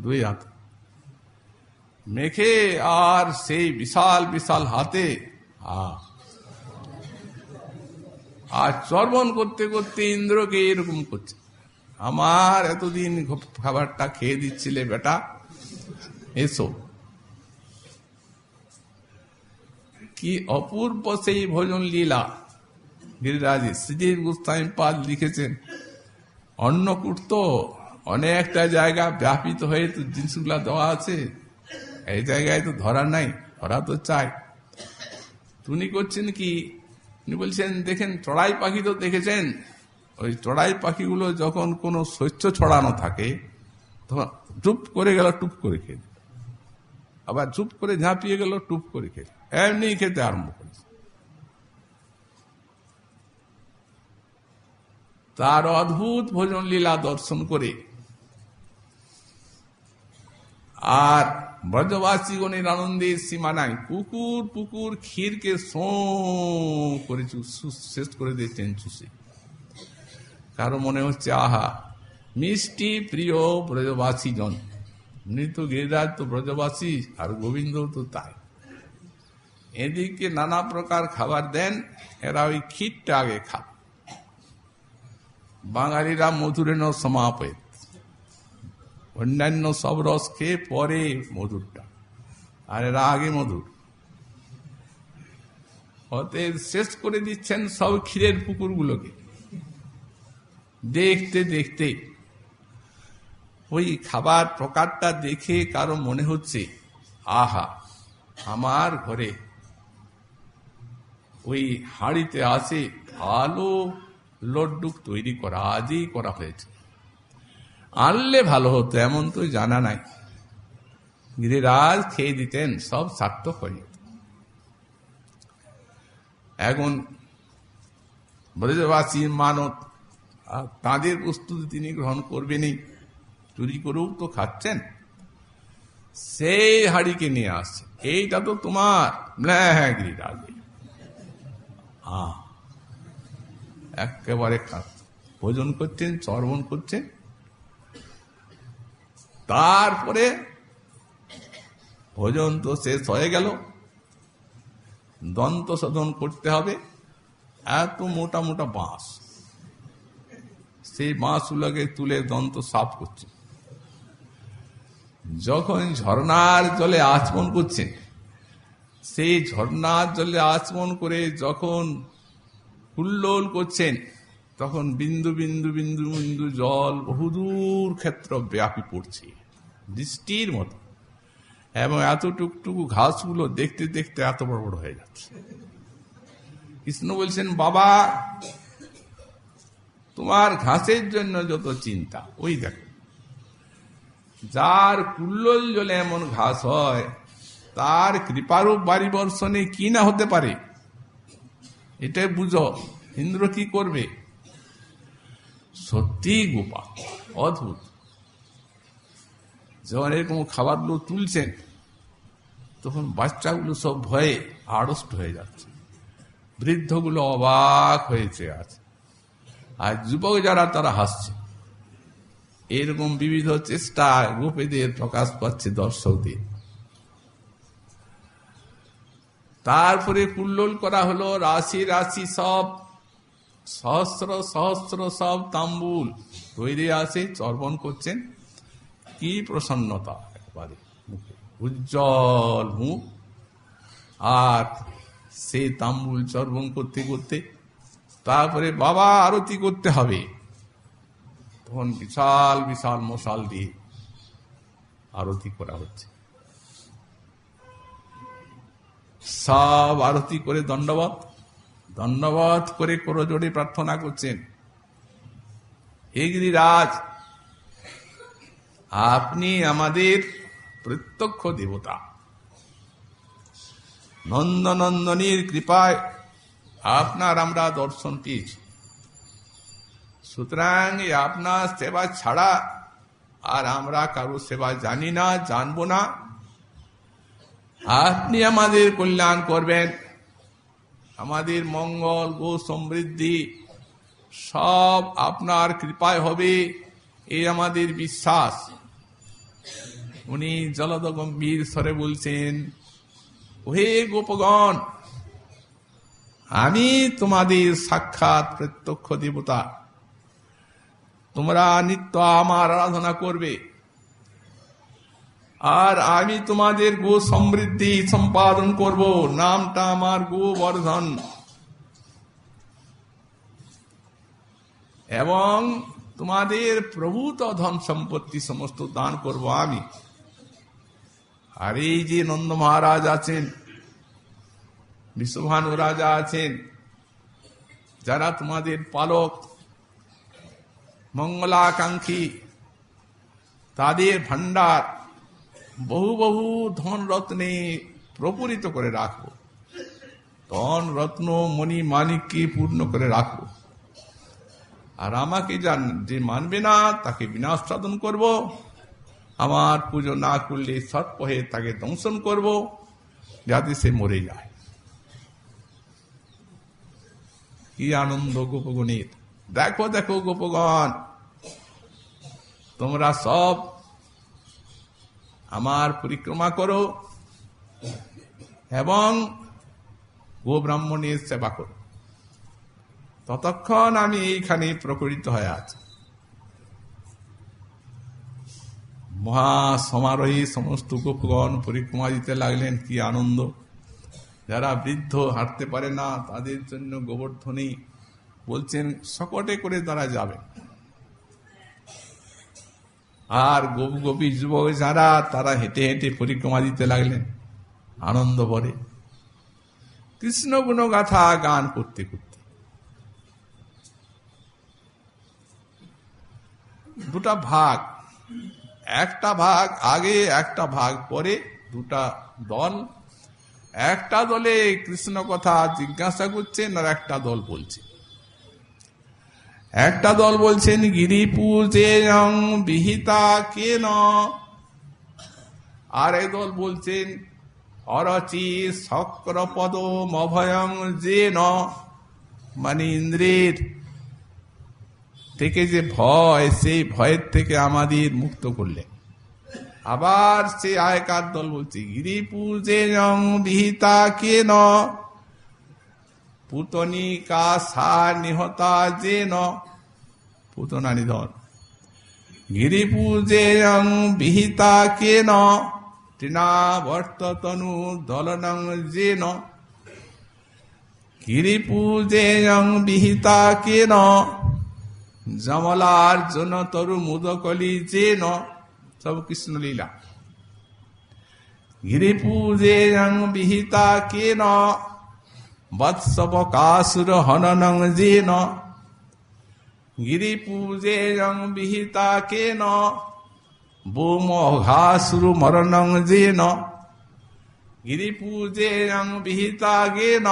S1: 2 হাত মেখে, আর সেই বিশাল বিশাল হাতে আর চর্বণ করতে করতে ইন্দ্রকে এরকম করছে, আমার এতদিন খাবারটা খেয়ে দিচ্ছিলে বেটা, এসো। কি অপূর্ব সেই ভোজন লীলা গিরিরাজ। শ্রীদেব গোস্বামী পাদ লিখেছেন, অন্নকূট তো অনেকটা জায়গা ব্যাপিত হয়ে তো জিনিসগুলা দেওয়া আছে, এই জায়গায় তো ধরা নাই, ধরা তো চাই। তিনি করছেন কি, উনি বলছেন, দেখেন চড়াই পাখি তো দেখেছেন, ওই চড়াই পাখিগুলো যখন কোনো শস্য ছড়ানো থাকে তখন চুপ করে গেল, টুপ করে খেয়ে, আবার চুপ করে ঝাঁপিয়ে গেল, টুপ করে খেয়ে, এমনি খেতে আরম্ভ করেছে। তার অদ্ভুত ভোজন লীলা দর্শন করে আর ব্রজবাসীগণের আনন্দের সীমা নাই। পুকুর পুকুর ক্ষীরকে সো করে শেষ করে দিয়েছেন চুষে। কারো মনে হচ্ছে, আহা মিষ্টি প্রিয় ব্রজবাসী জন। মৃত গিরিরাজ তো ব্রজবাসী, আর গোবিন্দ তো তাই। এদিকে নানা প্রকার খাবার দেন, এরা ওই ক্ষীরটা আগে খান। বাঙালিরা মধুরেণ সমাপেত, অন্যান্য সব রস খেয়ে পরে মধুরটা, আর এরা আগে মধুর। অতএব শেষ করে দিচ্ছেন সব ক্ষীরের পুকুরগুলোকে। দেখতে দেখতে ওই খাবার প্রকারটা দেখে কারো মনে হচ্ছে, আহা আমার ঘরে ওই হাঁড়িতে আছে ভালো লড্ডু তৈরি করা, আজই করা হয়েছে, আনলে ভালো হতো, এমন তো জানা নাই। গিরিরাজ খেয়ে দিতেন, সব সার্থক হয়ে যেত। এখন ব্রজবাসীর মানত, তাঁদের প্রস্তুতি তিনি গ্রহণ করবেনই, চুরি করেও তো খাচ্ছেন। সেই হাড়িকে নিয়ে আসছে, এইটা তো তোমার। হ্যাঁ গিরিরাজ, একেবারে ভোজন করছেন, চর্বণ করছেন। তারপরে ভোজন তো শেষ হয়ে গেল, দন্ত শোধন করতে হবে। এত মোটা মোটা বাঁশ, সেই বাঁশগুলোকে তুলে দন্ত সাফ করছে। যখন ঝর্ণার জলে আচমন করছেন, সেই ঝর্ণার জলে আচমন করে যখন হুল্লোল করছেন, তখন বিন্দু বিন্দু বিন্দু বিন্দু জল বহুদূর ক্ষেত্র ব্যাপী পড়ছে বৃষ্টির মতো, এবং এত টুকটুকু ঘাসগুলো দেখতে দেখতে এত বড় বড় হয়ে যাচ্ছে। কৃষ্ণ বলছেন, বাবা তোমার ঘাসের জন্য যত চিন্তা, ওই দেখো যার কুল্লোল জলে এমন ঘাস হয়, তার কৃপারূপ বাড়ি বর্ষণে কি না হতে পারে, এটাই বুঝো। ইন্দ্র কি করবে? সত্যি গোপাল অদ্ভুত। যখন এরকম খাবারগুলো তুলছেন, তখন বাচ্চাগুলো সব ভয়ে আড়ষ্ট হয়ে যাচ্ছে, বৃদ্ধগুলো অবাক হয়েছে আছে, আর যুবক যারা তারা হাসছে। এরকম বিবিধ চেষ্টা গোপীদের প্রকাশ পাচ্ছে দর্শকদের। তারপরে কুল্লোল করা হলো, রাশি রাশি সব সহস্র সহস্র সব তাম্বুল তৈরি আছে, চর্বণ করছেন। কি প্রসন্নতা, একবারে মুখে উজ্জ্বল মুখ। আর সেই তাম্বুল চর্বণ করতে করতে তারপরে বাবা আরতি করতে হবে। তখন বিশাল বিশাল মশাল দিয়ে আরতি করা হচ্ছে। সব আরতি করে দণ্ডবত দণ্ডবত করে করজোড়ে প্রার্থনা করছেন, হে গিরিরাজ, আপনি আমাদের প্রত্যক্ষ দেবতা, নন্দনন্দনীর কৃপায় আপনার আমরা দর্শন পেয়েছি। সুতরাং আপনার সেবা ছাড়া আর আমরা কারো সেবা জানি না, জানবো না। আপনি আমাদের কল্যাণ করবেন, আমাদের মঙ্গল গো সমৃদ্ধি সব আপনার কৃপায় হবে, এই আমাদের বিশ্বাস। উনি জলদ গম্ভীর স্বরে বলছেন, ওহে গোপগণ, আমি তোমাদের সাক্ষাৎ প্রত্যক্ষ দেবতা, তোমরা নিত্য আমার আরাধনা করবে, আর আমি তোমাদের গো সমৃদ্ধি সম্পাদন করব। নামটা আমার গোবর্ধন, এবং তোমাদের প্রভূত ধন সম্পত্তি সমস্ত দান করব আমি। আর এই যে নন্দ মহারাজ আছেন, বিশ্বভানু রাজা আছেন, যারা তোমাদের পালক মঙ্গলাকাঙ্ক্ষী, তাদের ভান্ডার বহু বহু ধন রত্নে প্রপুরিত করে রাখবো, ধন রত্ন মণি মানিককে পূর্ণ করে রাখবো। আর আমাকে যে মানবে না তাকে বিনাশ সাধন করব, আমার পুজো না করলে সর্প হয়ে তাকে দংশন করব, যাতে সে মরে যায়। কি আনন্দ গোপগণের! দেখো দেখো গোপগণ, তোমরা সব আমার পরিক্রমা করো এবং গো ব্রাহ্মণের সেবা করো, ততক্ষণ আমি এইখানে প্রকৃত হয়ে আছি। মহা সমারোহী সমস্ত গোপগণ পরিক্রমা দিতে লাগলেন। কি আনন্দ! যারা বৃদ্ধ হাঁটতে পারে না, তাদের জন্য গোবর্ধনী বলছেন সকটে করে তারা যাবে। আর গোপ গোপী যুবক যারা, তারা হেঁটে হেঁটে পরিক্রমা দিতে লাগলেন আনন্দ ভরে, কৃষ্ণ গুণগাথা গান করতে করতে। দুটা ভাগ, একটা ভাগ আগে, একটা ভাগ পরে, দুটা দল। একটা দলে কৃষ্ণ কথা জিজ্ঞাসা করছেন, আর একটা দল বলছে। একটা দল বলছেন গিরিপূজেয়ং বিহিতা কেন, আর এক দল বলছেন অরচি শক্রপদম অভয়ং যেন। মানে ইন্দ্রের থেকে যে ভয়, সেই ভয়ের থেকে আমাদের মুক্ত করলেন। আবার সে আয়কার দল বলছে, গিরিপূজে বিহিতা কে ন পুতনিকা সা নিহতা যে ন, পুতনা নিধন। গিরিপূজে বিহিতা কে ন তৃণাবর্ততনু দলনং যে ন, গিরিপূজে বিহিতা কে ন জমলার্জুন তরু মুদকলি যে ন। সব কৃষ্ণ লীলা। গিরিপূজে বিহিতা কে ন বৎসবকাসুর হননং যে ন, গিরিপূজে বিহিতা কে ন ভূমঘাসুর মরণং যে ন, গিরিপূজে বিহিতা গে ন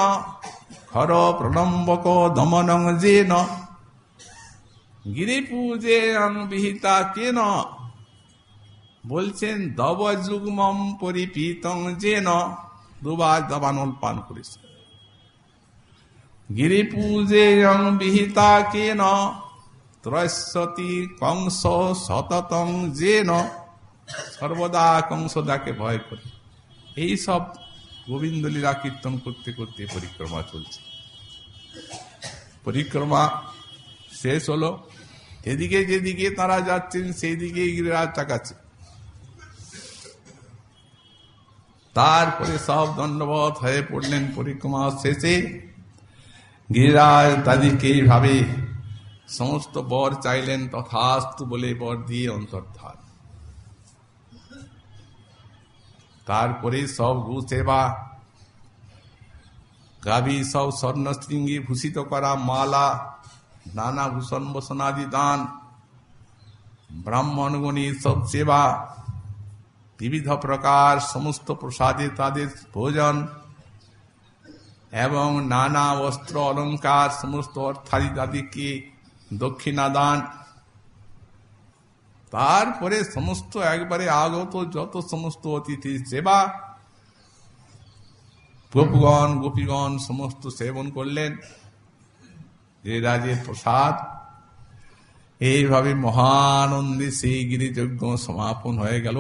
S1: খর প্রলম্বক দমনং যে ন, গিরিপূজে বিহিতা কে ন বলছেন দব যুগ্মম পরিপীতং যে ন, দুবার দাবানল পান করেছে। গিরিপূজে বিহিতা কে ন ত্রয়সতি কংস সততং যে ন, সর্বদা কংসদাকে ভয় করে। এই সব গোবিন্দ লীলা কীর্তন করতে করতে পরিক্রমা চলছে। পরিক্রমা শেষ হলো, এদিকে যেদিকে তারা যাচ্ছেন সেই দিকে গিরিরাজ তাকাচ্ছে। তারপরে সব দণ্ডবত হয়ে পড়লেন। পরিক্রমা শেষে গিরিরাজ তাদেরকে এইভাবে সমস্ত বর চাইলেন, তথাস্তু বলে বর দিয়ে অন্তর্ধান। তারপরে সব গু সেবা, গাভী সব স্বর্ণশৃঙ্গি ভূষিত করা, মালা, নানা ভূষণ বসনাদি দান, ব্রাহ্মণগণী সব সেবা, বিবিধ প্রকার সমস্ত প্রসাদে তাদের ভোজন এবং নানা বস্ত্র অলঙ্কার সমস্ত অর্থাদি তাদেরকে দক্ষিণা দান। তারপরে সমস্ত একবারে আগত যত সমস্ত অতিথি সেবা, গোপগণ গোপীগণ সমস্ত সেবন করলেন গিরিরাজের প্রসাদ। এইভাবে মহানন্দে সেই গিরিযজ্ঞ সমাপন হয়ে গেল।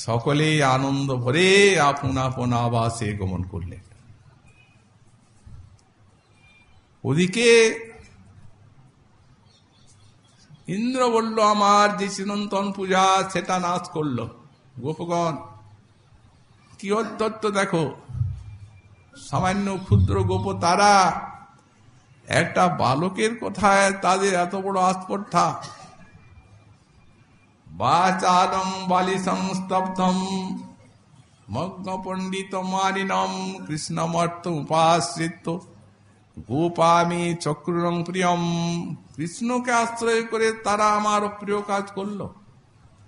S1: সকলেই আনন্দ ভরে আপন আপন আবাসে গমন করলেন। ওদিকে ইন্দ্র বলল, আমার যে চিরন্তন পূজা সেটা নাশ করলো। গোপগণ কি অদ্ভুত দেখো, সামান্য ক্ষুদ্র গোপ তারা একটা বালকের কথায় তাদের এত বড় আস্পর্ধা। বাচালং বালি সংস্তব্ধম মগ্ন পণ্ডিত মারিণম কৃষ্ণমর্ত উপাশ্রিত গোপামি চক্রুরং প্রিয়ম। কৃষ্ণকে আশ্রয় করে তারা আমার প্রিয় কাজ করলো,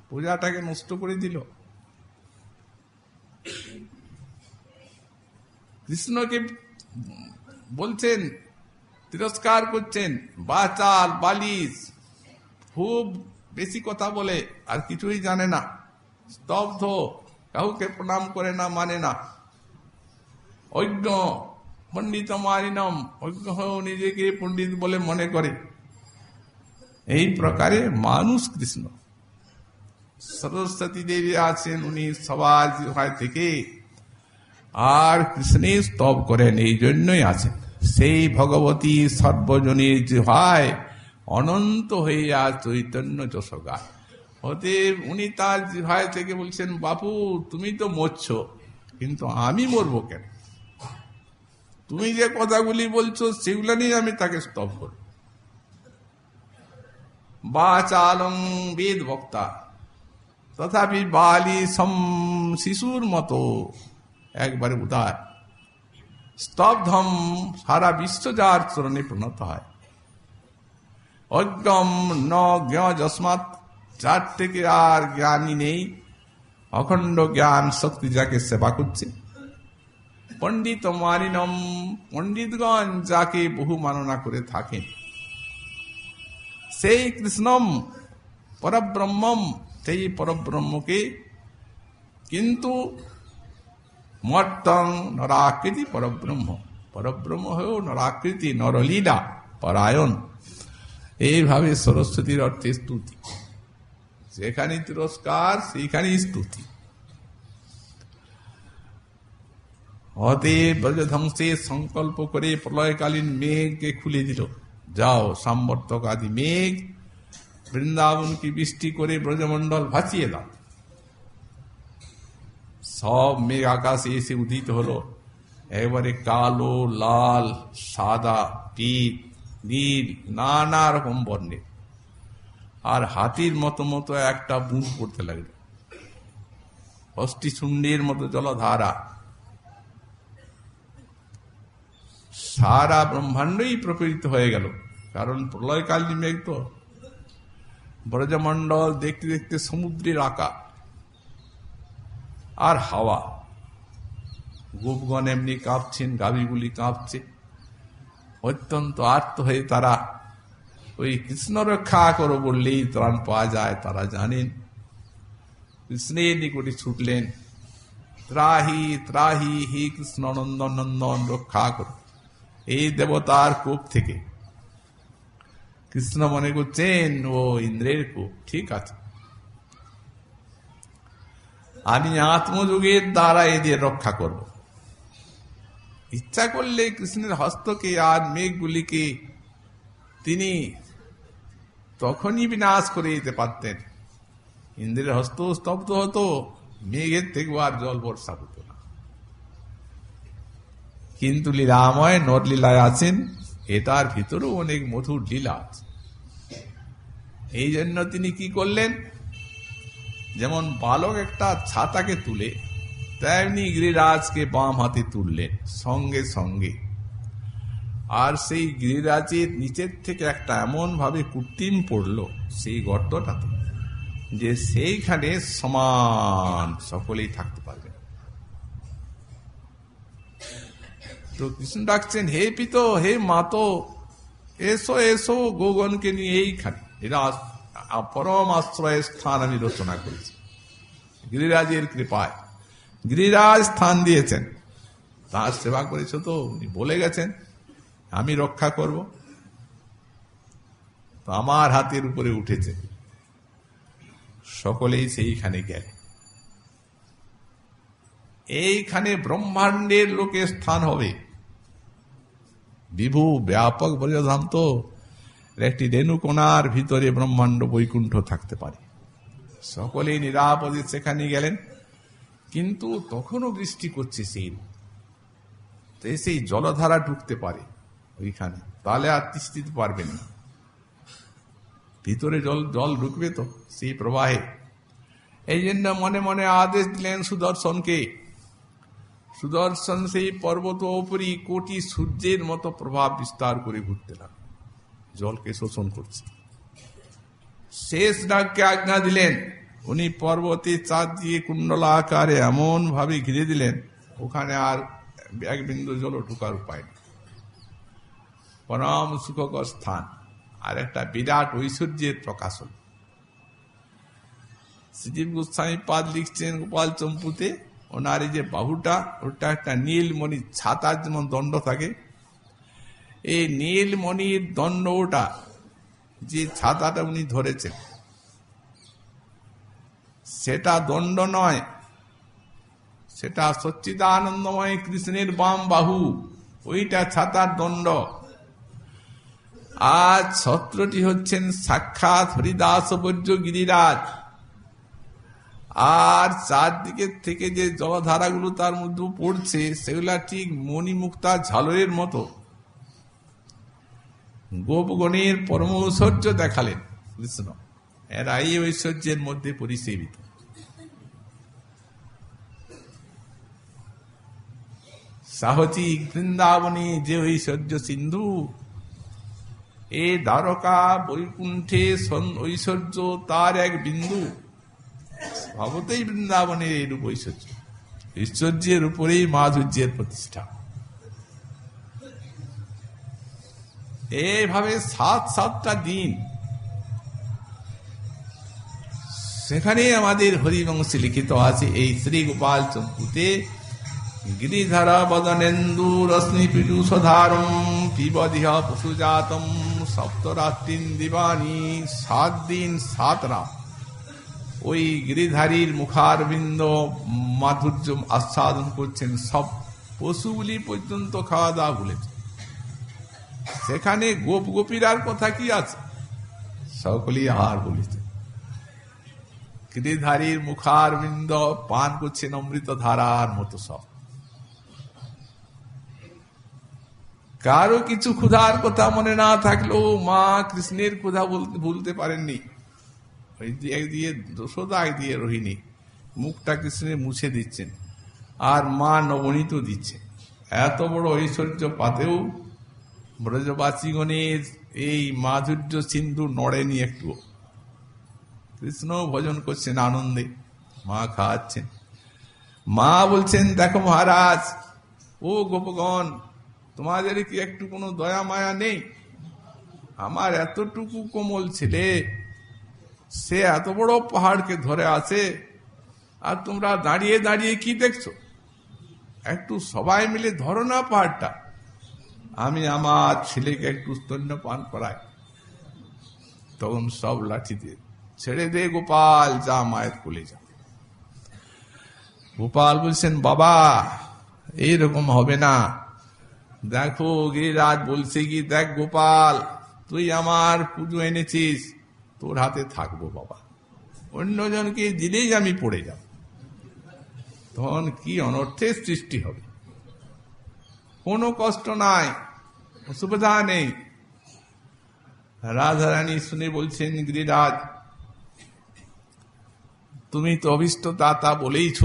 S1: পূজাটাকে নষ্ট করে দিল। কৃষ্ণকে বলছেন, তিরস্কার করছেন, বাচাল বালিশ, খুব বেশি কথা বলে আর কিছুই জানে না, স্তব্ধ, কাউকে প্রণাম করে না, মানে না, অজ্ঞ পণ্ডিত মারিনম, অজ্ঞ হয়েও নিজেকে পণ্ডিত বলে মনে করে। এই প্রকারে মানুষ কৃষ্ণ। সরস্বতী দেবী আছেন, উনি সবার হয় থেকে আর কৃষ্ণের স্তব করেন, এই জন্যই আছেন। সেই ভগবতী সর্বজনীর জিহ্বায় অনন্ত হইয়া চৈতন্য যশোগায়। অতএব উনি তার জিহ্বায় থেকে বলছেন, বাপু তুমি তো মরছ, কিন্তু আমি মরবো কেন? তুমি যে কথাগুলি বলছো সেগুলো নিয়ে আমি তাকে স্তব করব। বাচালং বেদ বক্তা তথাপি বালি শিশুর মতো একবারে উদার, স্তব্ধম সারা বিশ্ব যার চরণে প্রণত হয়। অজ্ঞম ন জ্ঞাত, যার থেকে আর জ্ঞানী নেই, অখণ্ড জ্ঞান শক্তি যাকে সেবা করছে। পণ্ডিত মারিনম, পণ্ডিতগণ যাকে বহু মাননা করে থাকেন। সেই কৃষ্ণম পরব্রহ্মম, সেই পরব্রহ্মকে কিন্তু মর্তং নরাকৃতি পরব্রহ্ম, পরব্রহ্ম হয়েও নরাকৃতি, নরলীলা পরায়ণ। এইভাবে সরস্বতীর অর্থে স্তুতি, যেখানে তিরস্কার সেইখানে স্তুতি। অতএব ব্রজধ্বংসে সংকল্প করে প্রলয়কালীন মেঘকে খুলে দিল, যাও সাম্বর্তক আদি মেঘ বৃন্দাবনকে বৃষ্টি করে ব্রজমণ্ডল ভাসিয়ে দাও। সব মেঘ আকাশে এসে উদিত হলো, একেবারে কালো, লাল, সাদা, পিত, নীল, নানা রকম বর্ণের। আর হাতির মতো মতো একটা বুঁদ পড়তে লাগলো, হস্তিশুণ্ডের মতো জলধারা। সারা ব্রহ্মাণ্ডই প্রপীড়িত হয়ে গেল, কারণ প্রলয়কালীন মেঘ তো। ব্রজমণ্ডল দেখতে দেখতে সমুদ্রের আকার আর হাওয়া। গোপগণ এমনি কাঁপছেন, গাভীগুলি কাঁপছে, অত্যন্ত আর্ত হয়ে তারা ওই কৃষ্ণ রক্ষা করো বললেই ত্রাণ পাওয়া যায় তারা জানেন। কৃষ্ণের নিকটে ছুটলেন, ত্রাহি ত্রাহি হে কৃষ্ণ নন্দন নন্দন, রক্ষা করো এই দেবতার কোপ থেকে। কৃষ্ণ মনে করছেন ও ইন্দ্রের কোপ, ঠিক আছে, আমি আত্মযোগের দ্বারা এদের রক্ষা করব। ইচ্ছা করলে কৃষ্ণের হস্তকে আর মেঘগুলিকে তিনি তখনই বিনাশ করে দিতে পারতেন। ইন্দ্রের হস্ত স্তব্ধ হতো, মেঘের থেকে আর জল বর্ষা হতো না। কিন্তু লীলাময় নরলীলায় আছেন, এটার ভিতরেও অনেক মধুর লীলা আছে। এই জন্য তিনি কি করলেন, যেমন বালক একটা ছাতাকে তুলে, তেমনি গিরিরাজকে বাম হাতে তুললেন সঙ্গে সঙ্গে। আর সেই গিরিরাজের নিচের থেকে একটা এমন ভাবে কৃত্রিম পড়লো সেই গর্তটাতে, যে সেইখানে সমান সকলেই থাকতে পারবে। তো কৃষ্ণ ডাকছেন, হে পিত, হে মাতো, এসো এসো গোগণকে নিয়ে এইখানে। এরা পরম আশ্রয় স্থান আমি রচনা করেছি গিরিরাজের কৃপায়। গিরিরাজ স্থান দিয়েছেন, তার সেবা করেছ তো, উনি বলে গেছেন আমি রক্ষা করব, তো আমার হাতের উপরে উঠেছে। সকলেই সেইখানে গেলে। এইখানে ব্রহ্মাণ্ডের লোকের স্থান হবে। বিভু ব্যাপক ব্রজধাম তো, একটি রেণুকণার ভিতরে ব্রহ্মাণ্ড বৈকুণ্ঠ থাকতে পারে। সকলেই নিরাপদে সেখানে গেলেন। কিন্তু তখনও বৃষ্টি করছে, সেই জলধারা ঢুকতে পারে ওইখানে, তাহলে আর তিষ্ঠিতে পারবেন না। ভিতরে জল ঢুকবে তো সেই প্রবাহে। এই জন্য মনে মনে আদেশ দিলেন সুদর্শনকে। সুদর্শন সেই পর্বত উপরই কোটি সূর্যের মতো প্রভাব বিস্তার করে ঘুরতে লাগল, জলকে শোষণ করছে। শেষ নাগকে আজ্ঞা দিলেন, উনি পর্বতে চাঁদ দিয়ে কুণ্ডলা আকারে এমন ভাবে ঘিরে দিলেন, ওখানে আর এক বিন্দু জল ঢোকার উপায় নেই। পরম সুখকর স্থান, আর একটা বিরাট ঐশ্বর্যের প্রকাশন। শ্রীজীব গোস্বামী পাদ লিখছেন গোপাল চম্পুতে, ওনার এই যে বাহুটা, ওটা একটা নীলমণি ছাতার যেমন দণ্ড থাকে, এই নীলমণির দণ্ড, ওটা যে ছাতাটা উনি ধরেছেন সেটা দণ্ড নয়, সেটা সচ্চিদানন্দময় কৃষ্ণের বাম বাহু, ওইটা ছাতার দণ্ড। আজ ছত্রটি হচ্ছেন সাক্ষাৎ হরিদাস বৈর্য গিরিরাজ। আর চারদিকের থেকে যে জলধারাগুলো তার মধ্যে পড়ছে, সেগুলা ঠিক মণিমুক্তা ঝালরের মতো। গোপগণের পরম ঐশ্বর্য দেখালেন কৃষ্ণ, এরা এই ঐশ্বর্যের মধ্যে পরিসেবিত। সাহচিক বৃন্দাবনে যে ঐশ্বর্য সিন্ধু, এ দ্বারকা বৈকুণ্ঠে ঐশ্বর্য তার এক বিন্দু। ভাবতেই বৃন্দাবনের এইরূপ ঐশ্বর্য, ঐশ্বর্যের উপরেই মাধুর্যের প্রতিষ্ঠা। এইভাবে 7টা দিন সেখানে আমাদের হরিবংশে লিখিত আছে। এই শ্রী গোপাল চম্পুতে গিরিধর বদনেন্দু রশ্মি পীযুষধারম পিবদিহ পশুজাতম সপ্তরাত্রিন দিবানি, 7 দিন 7 রাত ওই গিরিধারীর মুখারবিন্দ মাধুর্য আস্বাদন করছেন। সব পশুগুলি পর্যন্ত খাওয়া দাওয়া ভুলেছে। সেখানে গোপ গোপীরার কথা কি আছে? সকলেই আহার বলেছে। গিরিধারীর মুখারবিন্দ পান করছেন অমৃত ধারার মতো। সব কারো কিছু ক্ষুধার কথা মনে না থাকলেও মা কৃষ্ণের ক্ষুধা ভুলতে পারেননি। এক দিয়ে যশোদা, এক দিয়ে রোহিণী মুখটা কৃষ্ণের মুছে দিচ্ছেন, আর মা নবনীত দিচ্ছে। এত বড় ঐশ্বর্য পাতেও ব্রজবাসীগণের এই মাধুর্য সিন্ধু নড়েনি একটু। কৃষ্ণ ভজন করছেন আনন্দে, মা খাওয়াচ্ছেন। মা বলছেন, দেখো মহারাজ, ও গোপগণ, তোমাদের কি একটু কোনো দয়া মায়া নেই? আমার এতটুকু কোমল ছেলে, সে এত বড় পাহাড়কে ধরে আছে, আর তোমরা দাঁড়িয়ে দাঁড়িয়ে কি দেখছো? একটু সবাই মিলে ধরো না পাহাড়টা, আমি আমার ছেলেকে একটু স্তন্যপান করাই। তখন সব লাঠি দিয়ে, ছেড়ে দে গোপাল, যা মায়ের কোলে যা। গোপাল বলছেন, বাবা এইরকম হবে না। দেখো গিরিরাজ বলছে কি, দেখ গোপাল, তুই আমার পুজো এনেছিস, তোর হাতে থাকবো বাবা, অন্যজনকে দিলেই আমি পড়ে যাব। তখন কি অনর্থের সৃষ্টি হবে? কোনো কষ্ট নাই, অসুবিধা নেই। রাধারানী শুনে বলছেন, গিরিরাজ তুমি তো অভীষ্ট দাতা বলেইছ,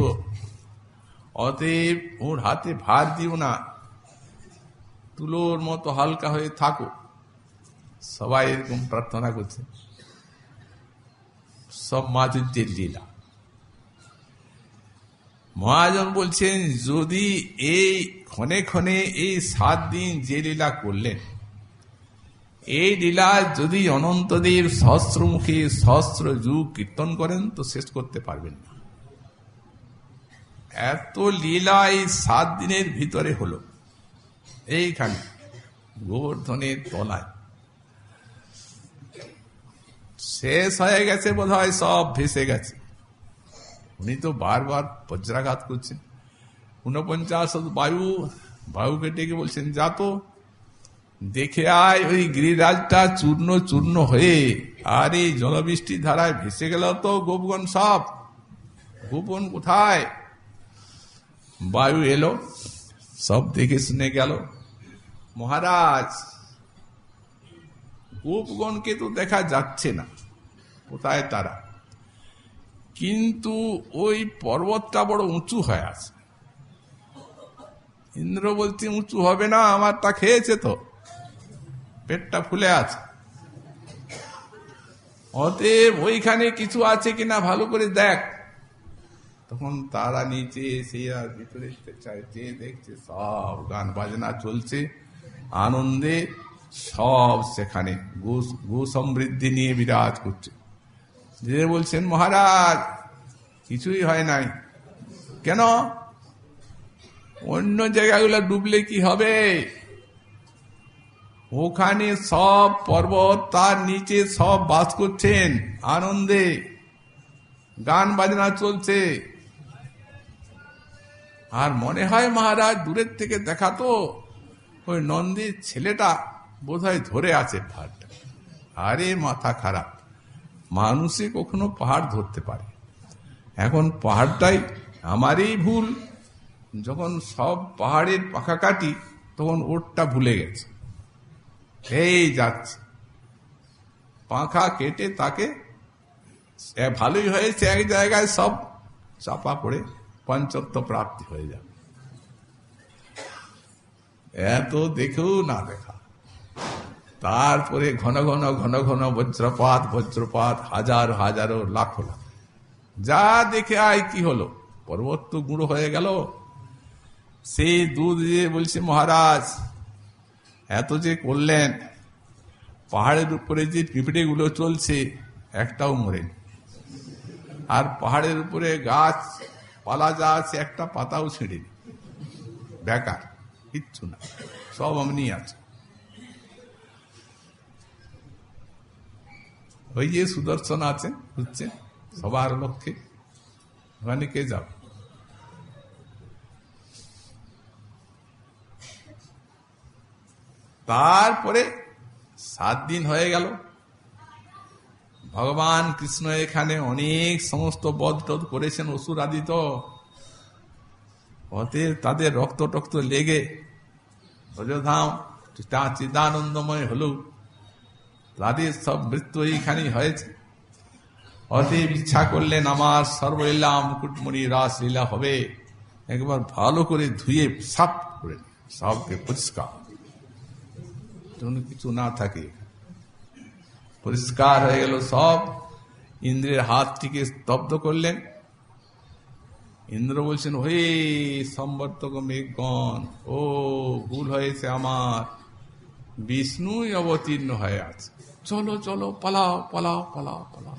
S1: অতএব ওর হাতে ভার দিও না, তুলোর মতো হালকা হয়ে থাকো। সবাই এরকম প্রার্থনা করছে। সব মাধুর্যের লীলা। মহাজন বলছেন, যদি এই ক্ষণে ক্ষণে এই 7 দিন যে লীলা করলেন, এই লীলা যদি অনন্তদেব সহস্রমুখী সহস্র যুগ কীর্তন করেন তো শেষ করতে পারবেন না। এত লীলা এই 7 দিনের ভিতরে হলো। এইখানে গোবর্ধনের তলায় শেষ হয়ে গেছে, বোধ হয় সব ভেসে গেছে। উনি তো বারবার বজ্রাঘাত করছেন। 49 বায়ুকে ডেকে বলছেন, যা তো দেখে আয় ওই গিরিরাজটা চূর্ণ চূর্ণ হয়ে আর এই জলবৃষ্টির ধারায় ভেসে গেল তো গোপগণ সব। গোপন কোথায়? বায়ু এলো, সব দেখে শুনে গেল। মহারাজ, গোপগণকে তো দেখা যাচ্ছে না, কোথায় তারা? কিন্তু ওই পর্বতটা বড় উঁচু হয়ে আছে। ইন্দ্র বলছে, উঁচু হবে না, আমারটা খেয়েছে তো, পেটটা ফুলে আছে। অতএব ওইখানে কিছু আছে কিনা ভালো করে দেখ। তখন তারা নিচে এসে আর ভিতরে চাইছে, দেখছে সব গান বাজনা চলছে আনন্দে, সব সেখানে গো সমৃদ্ধি নিয়ে বিরাজ করছে। যে বলছেন, মহারাজ কিছুই হয় নাই। কেন? অন্য জায়গাগুলো ডুবলে কি হবে? ওখানে সব পর্বত, তার নিচে সব বাস করছেন আনন্দে, গান বাজনা চলছে। আর মনে হয় মহারাজ দূরের থেকে দেখা তো ওই নন্দীর ছেলেটা বোধহয় ধরে আছে পাহাড়টা। আরে মাথা খারাপ, মানুষে কখনো পাহাড় ধরতে পারে? এখন পাহাড়টাই আমারই ভুল। যখন সব পাহাড়ের পাখা কাটি তখন ওরটা ভুলে গেছে, এই যাচ্ছে পাখা কেটে তাকে। ভালোই হয়েছে, এক জায়গায় সব চাপা পড়ে পঞ্চত্ব প্রাপ্তি হয়ে যাবে। এত দেখেও না দেখা। তারপরে ঘন ঘন ঘন ঘন বজ্রপাত বজ্রপাত, হাজার হাজারো লাখো লাখ। যা দেখে আয় কি হলো? পর্বত তো গুঁড়ো হয়ে গেল। সেই দুধ দিয়ে বলছে, মহারাজ এত যে করলেন, পাহাড়ের উপরে যে পিঁপড়ে গুলো চলছে একটাও মরেনি, আর পাহাড়ের উপরে গাছ পালা যা আছে একটা পাতাও ছিঁড়েনি। বেকার, কিচ্ছু না, সব অমনি আছে। ওই যে সুদর্শন আছে বুঝছেন, সবার লক্ষ্যে, ওখানে কে যাবে? তারপরে 7 দিন হয়ে গেল, ভগবান কৃষ্ণ এখানে অনেক সমস্ত বধ টধ করেছেন অসুর আদি, তো তাদের রক্ত টক্ত লেগে ব্রজধাম চিদানন্দময় হল, তাদের সব মৃত্যু এইখানেই হয়েছে। অতএব ইচ্ছা করলেন আমার সর্বলীলা মুকুটমণি রাসলীলা হবে, একবার ভালো করে ধুয়ে সাফ করে সবকে পরিষ্কার, যেন কিছু না থাকে। পরিষ্কার হয়ে গেল সব। ইন্দ্রের হাতটিকে স্তব্ধ করলেন। ইন্দ্র বলছেন, হে সম্বর্তক মেঘগণ, ও ভুল হয়েছে আমার, বিষ্ণুই অবতীর্ণ হয়ে আছে, চলো চলো পালাও পালাও পালাও পালাও।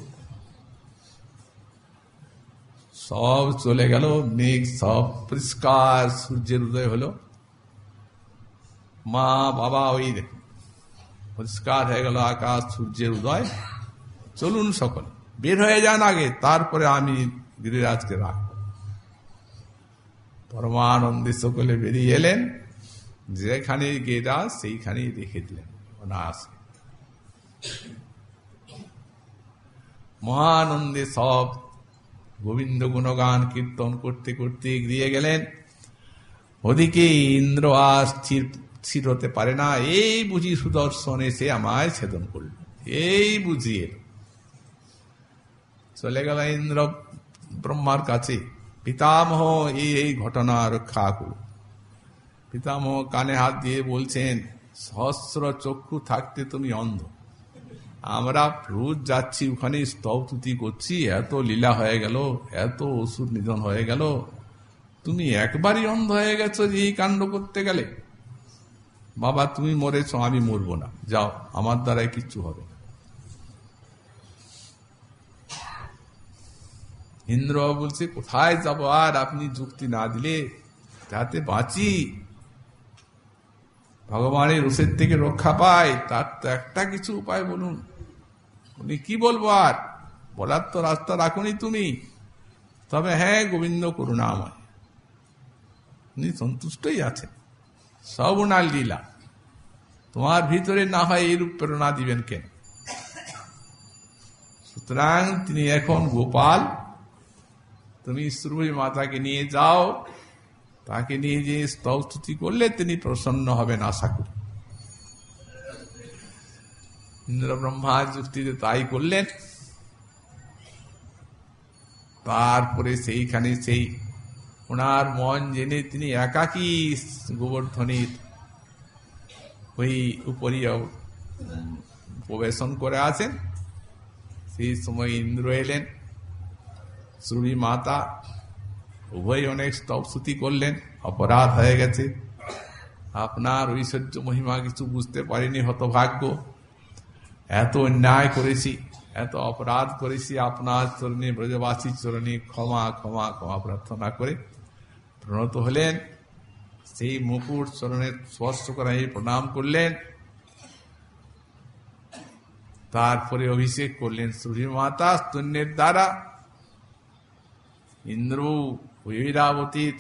S1: সব চলে গেল, মেঘ সব পরিষ্কার, সূর্যের উদয় হলো। মা বাবা ওই দেখুন পরিষ্কার হয়ে গেল আকাশ, সূর্যের উদয়। চলুন সকল বের হয়ে যান আগে, তারপরে আমি গিরিরাজকে রাখব। পরমানন্দে সকলে বেরিয়ে এলেন, যেখানে গিরিরাজ সেইখানেই রেখে দিলেন অনায়াসে। মহানন্দে সব গোবিন্দ গুণগান কীর্তন করতে করতে এগিয়ে গেলেন। ওদিকে ইন্দ্র আর স্থির হতে পারে না, এই বুঝি সুদর্শন এসে আমায় ছেদন করল, এই বুঝিয়ে চলে গেল ইন্দ্র ব্রহ্মার কাছে, পিতামহ এই ঘটনা রক্ষা করুন। পিতামহ কানে হাত দিয়ে বলছেন, সহস্র চক্ষু থাকতে তুমি অন্ধ, আমরা রোজ যাচ্ছি ওখানে স্তবস্তুতি করছি, এত লীলা হয়ে গেল, এত অসুর নিধন হয়ে গেল, তুমি একবারই অন্ধ হয়ে গেছো যে এই কাণ্ড করতে গেলে? বাবা তুমি মরেছ, আমি মরবো না, যাও, আমার দ্বারাই কিচ্ছু হবে না। ইন্দ্র বলছে, কোথায় যাব আর, আপনি যুক্তি না দিলে যাতে বাঁচি, ভগবানের রোষের থেকে রক্ষা পায়, তার তো একটা কিছু উপায় বলুন। উনি কি বলবো আর, বলার তো রাস্তা রাখুনি তুমি, তবে হ্যাঁ গোবিন্দ করুণাময়, উনি সন্তুষ্টই আছেন, সব ওনার লীলা, তোমার ভিতরে না হয় এইরূপ প্রেরণা দিবেন কেন? সুতরাং তিনি এখন গোপাল, তুমি শ্রী মাতাকে নিয়ে যাও, তাকে নিয়ে যে স্তবস্তুতি করলে তিনি প্রসন্ন হবেন আশা করি। ইন্দ্র ব্রহ্মা যুক্তিতে তাই করলেন। তারপরে সেইখানে সেই ওনার মন জেনে তিনি একাকী গোবর্ধনের ওই উপরই প্রবেশন করে আছেন। সেই সময় ইন্দ্র এলেন, শ্রী মাতা উভয় অনেক স্তবস্তুতি করলেন, অপরাধ হয়ে গেছে, আপনার ঐশ্বর্য মহিমা কিছু বুঝতে পারিনি, হতভাগ্য, এত অন্যায় করেছি, এত অপরাধ করেছি, আপনার চরণে ব্রজবাসীর চরণে ক্ষমা ক্ষমা ক্ষমা প্রার্থনা করে প্রণত হলেন। সেই মুকুট চরণে স্পর্শ করে প্রণাম করলেন। তারপরে অভিষেক করলেন শ্রী মাতা স্তন্যের দ্বারা। ইন্দ্র ঐরাবতীর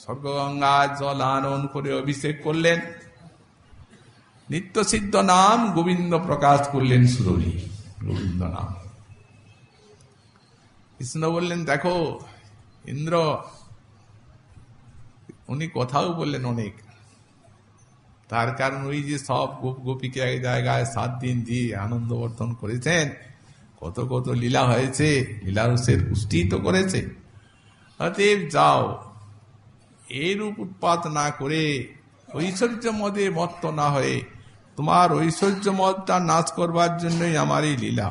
S1: স্বর্গগঙ্গা জল আনয়ন করে অভিষেক করলেন। নিত্য সিদ্ধ নাম গোবিন্দ প্রকাশ করলেন সুরভি, গোবিন্দ নাম। কৃষ্ণ বললেন, দেখো ইন্দ্র, উনি কথাও বললেন অনেক, তার কারণ ওই যে সব গোপ গোপীকে এক জায়গায় 7 দিন দিয়ে আনন্দ বর্ধন করেছেন, কত কত লীলা হয়েছে, লীলারসের পুষ্টি তো করেছে। অতএব যাও, এইরূপ উৎপাত না করে, ঐশ্বর্য মদে মত্ত না হয়ে, তোমার ঐশ্বর্য মদটা নাশ করবার জন্যই আমার এই লীলা,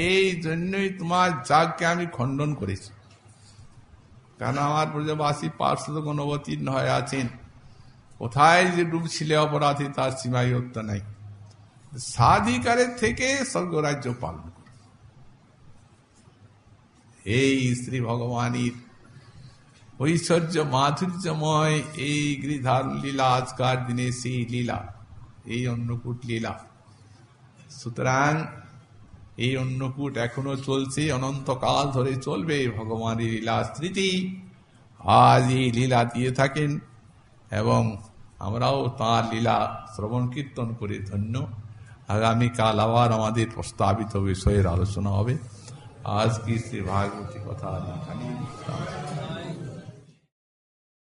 S1: এই জন্যই তোমার যাগকে আমি খণ্ডন করেছি। কারণ আমার ব্রজবাসী পার্শ্বদগণ অবতীর্ণ হয়ে আছেন, কোথায় যে ডুবছিলে অপরাধী তার সীমায়ত্ত নাই, স্বাধিকারের থেকে স্বর্গরাজ্য পালন করে। এই শ্রী ভগবানের ঐশ্বর্য মাধুর্যময় এই গিরিধার লীলা, আজকার দিনে সেই লীলা, এই অন্নকূট লীলা। সুতরাং এই অন্নকূট এখনো চলছে, অনন্তকাল ধরে চলবে ভগবানের লীলা স্মৃতি। আজ এই লীলা দিয়ে থাকেন এবং আমরাও তাঁর লীলা শ্রবণ কীর্তন করে ধন্য। আগামীকাল আবার আমাদের প্রস্তাবিত বিষয়ের আলোচনা হবে। আজ কি শ্রী ভাগবতী কথা